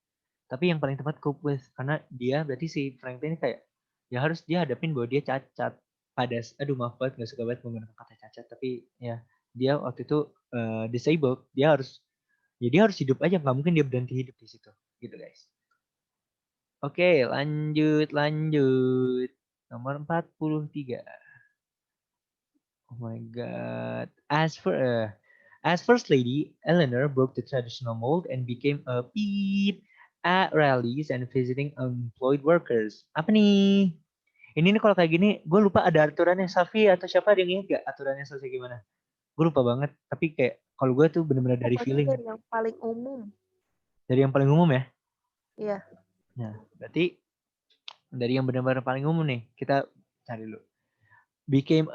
Tapi yang paling tepat cope with, karena dia berarti si Franklin ini kayak ya harus dia hadapin bahwa dia cacat. Aduh maaf banget nggak suka banget menggunakan kata cacat, tapi ya dia waktu itu disabled, dia harus hidup aja, nggak mungkin dia berhenti hidup di situ, gitu guys. Oke, lanjut. Nomor 43. Oh my god. As First Lady, Eleanor broke the traditional mold and became a peep at rallies and visiting unemployed workers. Apa nih? Ini nih kalau kayak gini, gue lupa ada aturannya. Safi atau siapa ada yang ingat gak aturannya selesai gimana? Gue lupa banget. Tapi kayak kalau gue tuh bener-bener dari Pokoknya feeling. dari yang paling umum. Dari yang paling umum ya? Iya. Nah, berarti dari yang benar-benar paling umum nih, kita cari dulu. Became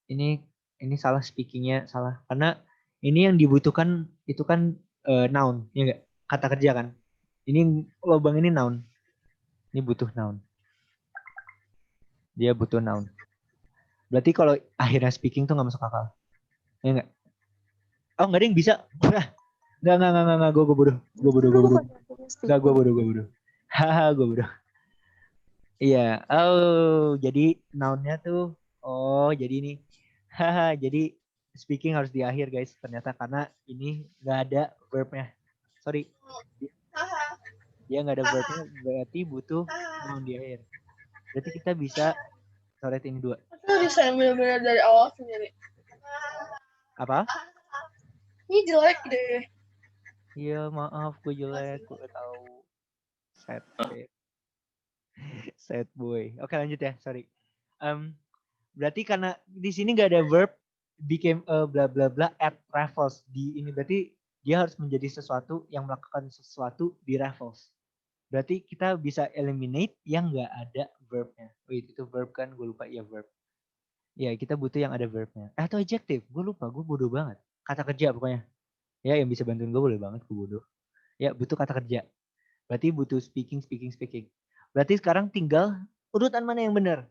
ini salah speakingnya, salah. Karena ini yang dibutuhkan itu kan noun, ya enggak? Kata kerja kan. Ini lubang ini noun. Ini butuh noun. Dia butuh noun. Berarti kalau akhirnya speaking tuh nggak masuk akal. Ya enggak? Oh, nggak ada yang bisa. Enggak, gue bodoh. Gue bodoh. Enggak, gue bodoh. Haha, gue bodoh. Iya, jadi noun-nya tuh, jadi ini. Haha, jadi speaking harus di akhir guys, ternyata karena ini nggak ada verb-nya. Sorry. Dia nggak ada verb-nya, berarti butuh noun di akhir. Berarti kita bisa coret ini 2. Itu desain benar-benar dari awal sendiri. Apa? Ini jelek deh. Iya, maaf, gue jelek, gue tahu. Sad boy. Oke, lanjut ya, sorry. Berarti karena di sini nggak ada verb became a bla bla bla at Raffles di ini, berarti dia harus menjadi sesuatu yang melakukan sesuatu di Raffles. Berarti kita bisa eliminate yang nggak ada verbnya. Wait, itu verb kan? Gue lupa, ya verb. Ya, kita butuh yang ada verbnya. Atau adjective, gue lupa, gue bodoh banget. Kata kerja pokoknya. Ya, yang bisa bantuin gue boleh banget, gue bodoh. Ya, butuh kata kerja. Berarti butuh speaking. Berarti sekarang tinggal urutan mana yang benar.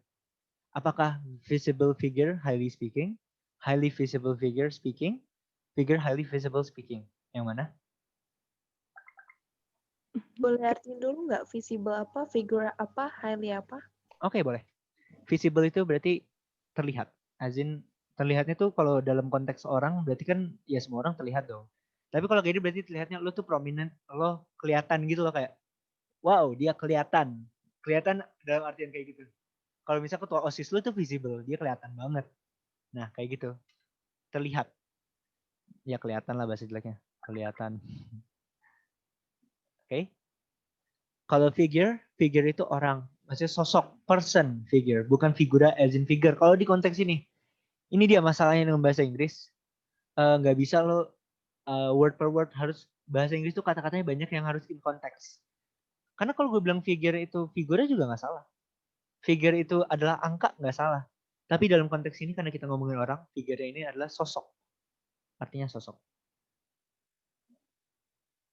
Apakah visible figure highly speaking, highly visible figure speaking, figure highly visible speaking? Yang mana? Boleh artiin dulu nggak visible apa, figure apa, highly apa? Oke, boleh. Visible itu berarti terlihat. As in, terlihatnya tuh kalau dalam konteks orang berarti kan ya semua orang terlihat dong. Tapi kalau kayak ini berarti terlihatnya lo tuh prominent, lo kelihatan gitu loh, kayak wow, dia kelihatan. Kelihatan dalam artian kayak gitu. Kalau misalnya ketua OSIS lu tuh visible, dia kelihatan banget. Nah, kayak gitu. Terlihat. Ya kelihatan lah bahasa jeleknya. Kelihatan. Oke. Kalau figure itu orang. Maksudnya sosok, person, figure. Bukan figura as in figure. Kalau di konteks ini dia masalahnya dengan bahasa Inggris. Nggak bisa lo word per word, harus bahasa Inggris tuh kata-katanya banyak yang harus in konteks. Karena kalau gue bilang figure itu figura juga nggak salah. Figure itu adalah angka, nggak salah. Tapi dalam konteks ini karena kita ngomongin orang, figure ini adalah sosok. Artinya sosok.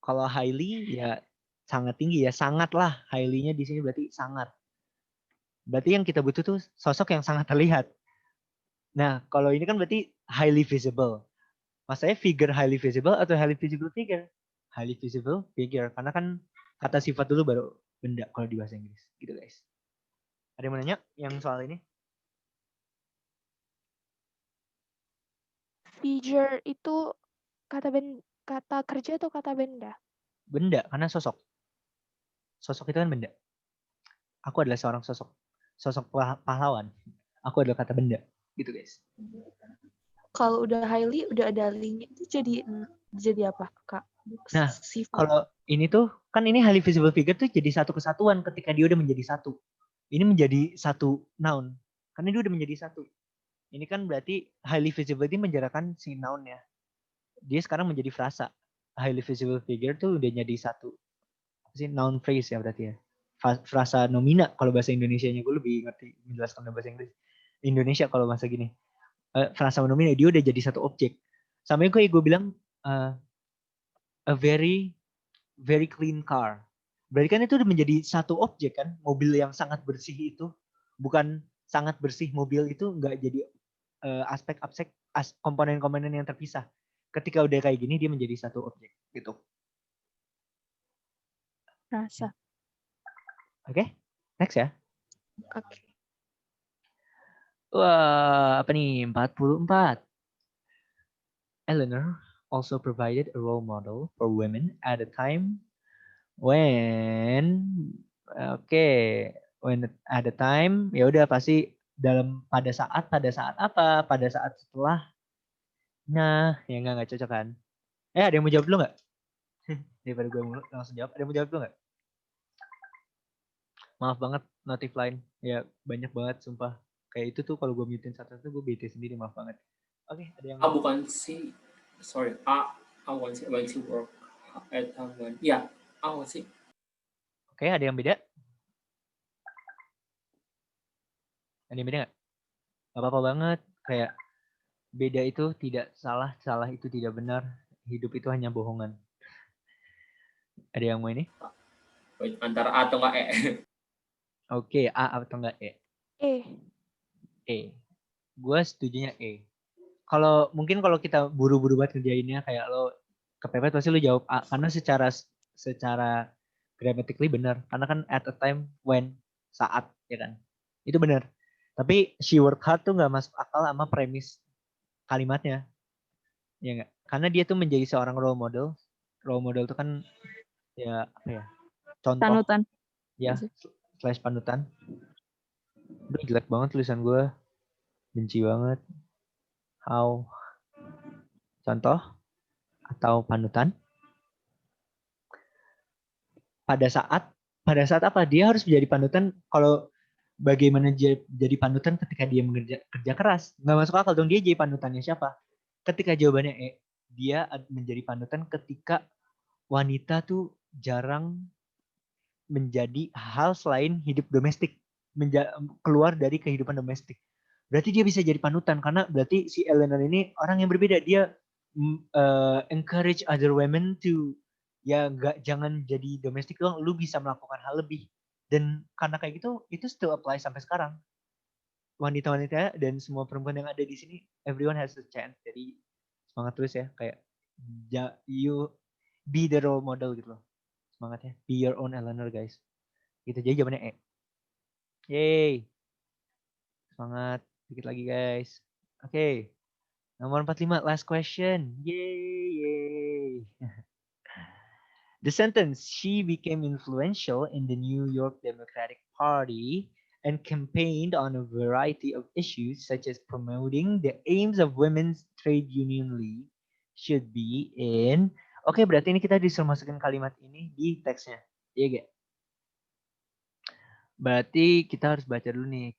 Kalau highly ya sangat tinggi ya, sangat lah. Highly-nya di sini berarti sangat. Berarti yang kita butuh tuh sosok yang sangat terlihat. Nah, kalau ini kan berarti highly visible. Maksudnya figure highly visible atau highly visible figure? Highly visible figure. Karena kan kata sifat dulu baru benda kalau di bahasa Inggris. Gitu guys. Ada yang mau nanya yang soal ini? Figure itu kata kerja atau kata benda? Benda, karena sosok. Sosok itu kan benda. Aku adalah seorang sosok. Sosok pahlawan. Aku adalah kata benda. Gitu guys. Kalau udah highly, udah ada linknya itu jadi apa, Kak? Nah, kalau ini tuh, kan ini highly visible figure tuh jadi satu kesatuan ketika dia udah menjadi satu. Ini menjadi satu noun. Karena dia udah menjadi satu. Ini kan berarti highly visible ini menjarakan si noun-nya. Dia sekarang menjadi frasa. Highly visible figure tuh udah jadi satu. Apa sih? Noun phrase ya berarti ya. Frasa nomina kalau bahasa Indonesianya, gue lebih ngerti menjelaskan bahasa Inggris. Indonesia kalau bahasa gini. Frasa nomina dia udah jadi satu objek. Sampai kayak gue bilang a very very clean car. Berarti kan itu udah menjadi satu objek kan, mobil yang sangat bersih itu. Bukan sangat bersih mobil itu nggak jadi aspek-aspek komponen-komponen yang terpisah. Ketika udah kayak gini dia menjadi satu objek gitu. Rasa. Oke, next ya. Oke. Wah, apa nih? 44. Eleanor also provided a role model for women at a time when at a time ya udah pasti pada saat apa? Pada saat setelah. Nah, ya nggak cocok kan? Ada yang mau jawab dulu nggak? Daripada gue langsung jawab, ada yang mau jawab dulu nggak? Maaf banget, notif line ya banyak banget sumpah. Kayak itu tuh kalau gue mutein satu-satu gue bete sendiri, maaf banget. Oke, ada yang Bukan sih, sorry, want to work at one. Ya, want sih. Oke, ada yang beda? Ada yang beda nggak? Gak apa-apa banget, kayak beda itu tidak salah, salah itu tidak benar, hidup itu hanya bohongan. Ada yang mau ini? Antara A atau nggak E? Oke, A atau nggak E? E. Gue setujunya E. Mungkin kalau kita buru-buru banget kerjainnya kayak lo kepepet pasti lo jawab A karena secara grammatically benar. Karena kan at a time when saat ya kan. Itu benar. Tapi she work hard tuh nggak masuk akal sama premis kalimatnya. Ya nggak? Karena dia tuh menjadi seorang role model. Role model itu kan ya apa ya? Contoh. Panutan. Ya, / panutan. Udah jelek banget tulisan gue. Benci banget. How? Contoh atau panutan? Pada saat apa? Dia harus menjadi panutan. Kalau bagaimana jadi panutan ketika dia kerja keras? Nggak masuk akal dong. Dia jadi panutannya siapa? Ketika jawabannya E, dia menjadi panutan ketika wanita tuh jarang menjadi hal selain hidup domestik, keluar dari kehidupan domestik. Berarti dia bisa jadi panutan karena berarti si Eleanor ini orang yang berbeda. Dia encourage other women to jangan jadi domestik doang, lu bisa melakukan hal lebih. Dan karena kayak gitu itu still apply sampai sekarang. Wanita-wanita dan semua perempuan yang ada di sini, everyone has a chance. Jadi semangat terus ya, kayak you be the role model gitu loh. Semangat ya, be your own Eleanor guys. Gitu, jadi jawabannya E. Yeay. Semangat. Dikit lagi guys. Oke. Nomor 45, last question. Yay. The sentence, she became influential in the New York Democratic Party and campaigned on a variety of issues such as promoting the aims of Women's Trade Union League should be in. Oke, berarti ini kita disuruh masukin kalimat ini di teksnya. Iya gak? Berarti kita harus baca dulu nih.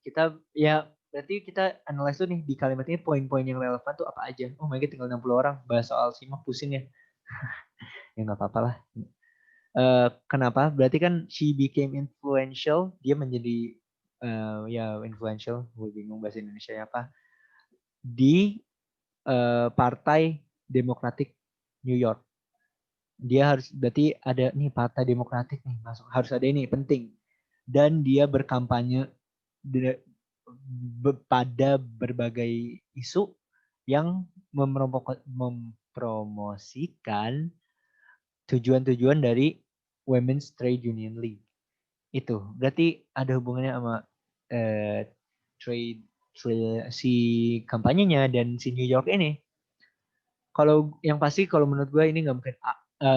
Berarti kita analyze dulu nih di kalimat ini poin-poin yang relevan tuh apa aja. Oh my god, tinggal 60 orang. Bahas soal simak pusing ya. Ya nggak apa-apa lah. Kenapa? Berarti kan she became influential. Dia menjadi influential. Gue bingung bahasa Indonesia apa. Di Partai Demokratik New York. Dia harus berarti ada nih Partai Demokratik nih masuk. Harus ada ini penting. Dan dia berkampanye pada berbagai isu yang mempromosikan tujuan-tujuan dari Women's Trade Union League. Itu berarti ada hubungannya sama trade si kampanyenya dan si New York ini. Kalau yang pasti kalau menurut gue ini nggak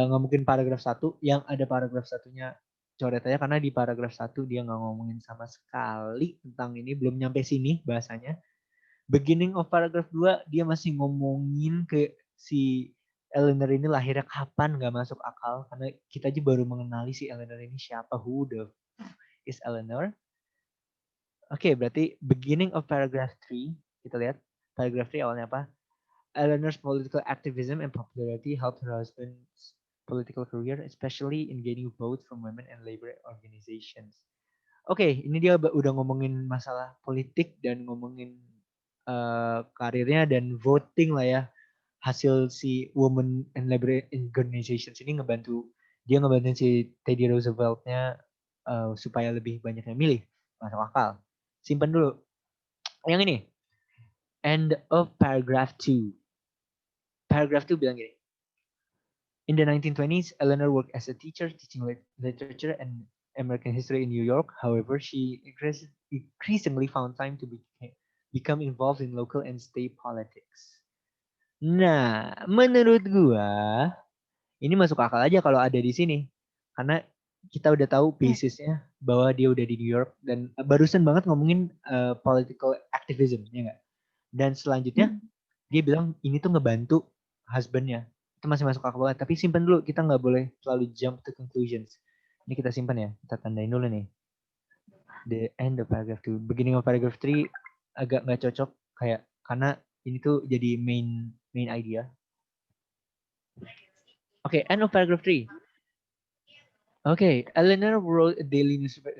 mungkin paragraf 1, yang ada paragraf satunya coret aja karena di paragraf 1 dia nggak ngomongin sama sekali tentang ini, belum nyampe sini bahasanya. Beginning of paragraph 2 dia masih ngomongin ke si Eleanor ini lahirnya kapan, nggak masuk akal karena kita aja baru mengenali si Eleanor ini siapa, who the is Eleanor. Oke, berarti beginning of paragraph 3 kita lihat paragraph 3 awalnya apa? Eleanor's political activism and popularity helped her husband's political career, especially in gaining votes from women and labor organizations. Oke, ini dia udah ngomongin masalah politik dan ngomongin karirnya dan voting lah ya. Hasil si women and labor organizations ini ngebantu dia ngebantuin si Teddy Roosevelt-nya supaya lebih banyak yang milih. Masuk akal. Simpen dulu. Yang ini. End of paragraph 2. Paragraph 2 bilang gini. In the 1920s, Eleanor worked as a teacher teaching literature and American history in New York. However, she increasingly found time to become involved in local and state politics. Nah, menurut gua ini masuk akal aja kalau ada di sini. Karena kita udah tahu basisnya bahwa dia udah di New York dan barusan banget ngomongin political activism, ya nggak? Dan selanjutnya dia bilang ini tuh ngebantu husbandnya. Itu masih masuk akal banget. Tapi simpan dulu, kita nggak boleh selalu jump to conclusions. Ini kita simpan ya, kita tandain dulu nih. The end of paragraph 2. Beginning of paragraph 3 agak nggak cocok kayak karena ini tuh jadi main idea. Okay, end of paragraph 3. Okay, Eleanor wrote a daily newspaper.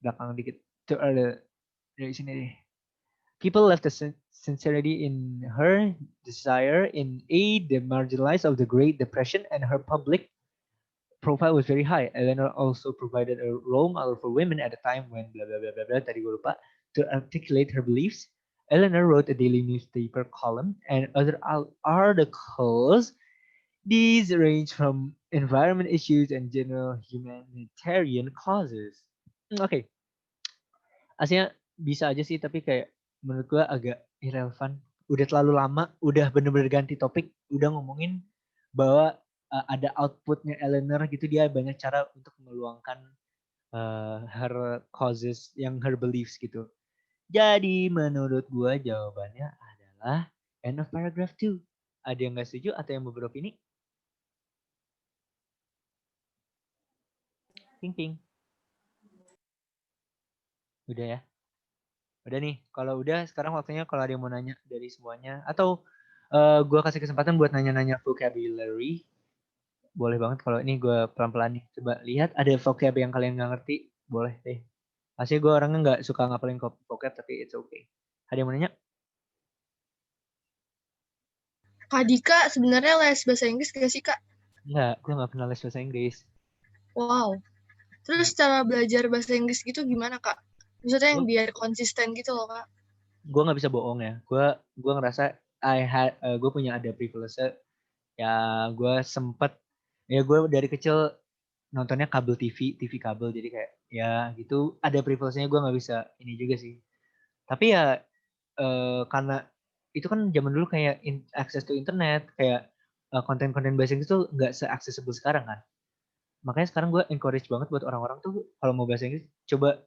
Belakang dikit. Dari sini deh. People left a sincerity in her desire in aid the marginalized of the Great Depression, and her public profile was very high. Eleanor also provided a role model for women at a time when blah blah blah blah blah. Tadi gue lupa. To articulate her beliefs, Eleanor wrote a daily newspaper column and other articles. These range from environment issues and general humanitarian causes. Okay. Aslinya bisa aja sih, tapi kayak menurut gue agak irrelevant. Udah terlalu lama, udah bener-bener ganti topik, udah ngomongin bahwa ada outputnya Eleanor gitu, dia banyak cara untuk meluangkan her causes, yang her beliefs gitu. Jadi menurut gue jawabannya adalah end of paragraph 2. Ada yang gak setuju atau yang beberapa ini? Ping. Udah ya? Udah nih, kalau udah sekarang waktunya kalau ada yang mau nanya dari semuanya. Atau gue kasih kesempatan buat nanya-nanya vocabulary. Boleh banget kalau ini gue pelan-pelan nih. Coba lihat ada vocab yang kalian gak ngerti. Boleh deh. Aslinya gue orangnya gak suka ngapalin vocab, tapi it's okay. Ada yang mau nanya? Kak Dika sebenarnya les bahasa Inggris gak sih Kak? Enggak, gue gak pernah les bahasa Inggris. Wow. Terus cara belajar bahasa Inggris gitu gimana Kak? Maksudnya yang biar konsisten gitu loh Kak. Gue gak bisa bohong ya. Gue ngerasa gue punya ada privilege ya. Gue sempet ya, gue dari kecil nontonnya kabel TV kabel, jadi kayak ya gitu, ada privilege-nya. Gue nggak bisa ini juga sih, tapi ya karena itu kan zaman dulu kayak access to internet, kayak konten-konten bahasa Inggris tuh nggak se-accessible sekarang kan. Makanya sekarang gue encourage banget buat orang-orang tuh kalau mau bahasa Inggris coba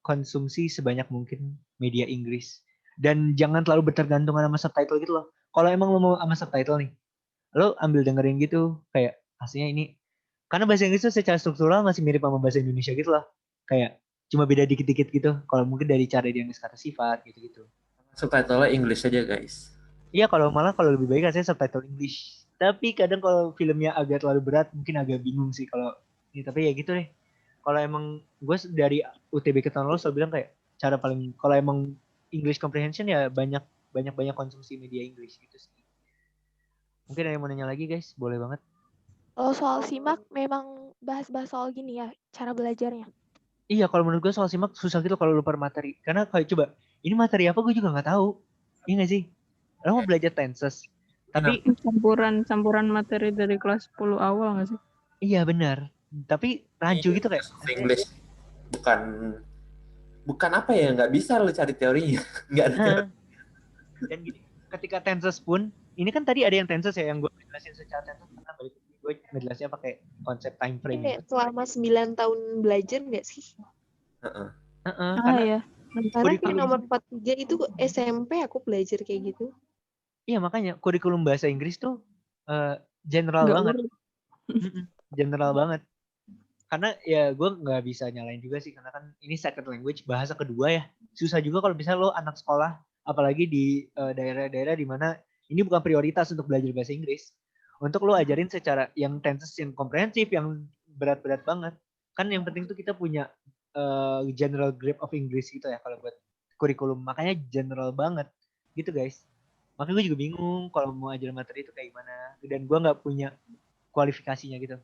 konsumsi sebanyak mungkin media Inggris dan jangan terlalu bertergantungan sama subtitle gitu loh. Kalau emang lo mau sama subtitle nih, lo ambil dengerin gitu, kayak aslinya ini karena bahasa Inggris tuh secara struktural masih mirip sama bahasa Indonesia gitu loh, kayak cuma beda dikit-dikit gitu. Kalau mungkin dari cara dia nulis kata sifat gitu-gitu. Subtitle English aja guys. Iya, kalau lebih baik saya subtitle English. Tapi kadang kalau filmnya agak terlalu berat mungkin agak bingung sih kalau ini. Tapi ya gitu deh. Kalau emang gue dari UTB ke tahun lalu selalu bilang kayak cara paling, kalau emang English comprehension ya banyak konsumsi media English gitu sih. Mungkin ada yang mau nanya lagi guys, boleh banget. Kalau soal simak memang bahas-bahas soal gini ya cara belajarnya. Iya, kalau menurut gue soal simak susah gitu kalau lupa materi. Karena kayak coba, ini materi apa gue juga nggak tahu. Iya nggak sih? Lo mau belajar tenses, tapi campuran materi dari kelas 10 awal nggak sih? Iya benar. Tapi rancu gitu kayak. English bukan apa ya, nggak bisa lo cari teorinya. Nggak ada teori. Dan gini, ketika tenses pun, ini kan tadi ada yang tenses ya, yang gue jelasin secara tenses, karena balik gue ngejelasinnya pakai konsep time frame. Ini selama 9 tahun belajar nggak sih? Karena ya. Karena kayak nomor 43 itu SMP aku belajar kayak gitu. Iya, makanya kurikulum bahasa Inggris tuh general banget. General banget. Karena ya gue nggak bisa nyalain juga sih, karena kan ini second language, bahasa kedua ya. Susah juga kalau misalnya lo anak sekolah, apalagi di daerah-daerah di mana ini bukan prioritas untuk belajar bahasa Inggris. Untuk lo ajarin secara yang tenses, yang komprehensif, yang berat-berat banget. Kan yang penting tuh kita punya general grip of English gitu ya kalau buat kurikulum. Makanya general banget gitu guys. Makanya gue juga bingung kalau mau ajar materi itu kayak gimana. Dan gue nggak punya kualifikasinya gitu.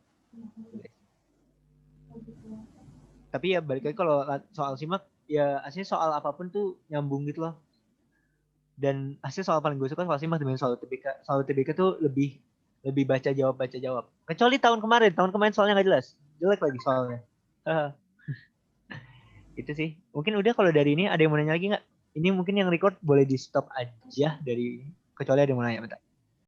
Tapi ya balik lagi kalau soal simak ya aslinya soal apapun tuh nyambung gitu loh. Dan hasil soal paling gue suka soal simak dengan soal UTBK. Soal UTBK tuh lebih baca jawab. Kecuali tahun kemarin soalnya nggak jelas, jelek lagi soalnya. Itu sih. Mungkin udah kalau dari ini ada yang mau nanya lagi nggak? Ini mungkin yang record boleh di stop aja dari kecuali ada yang mau nanya bentar.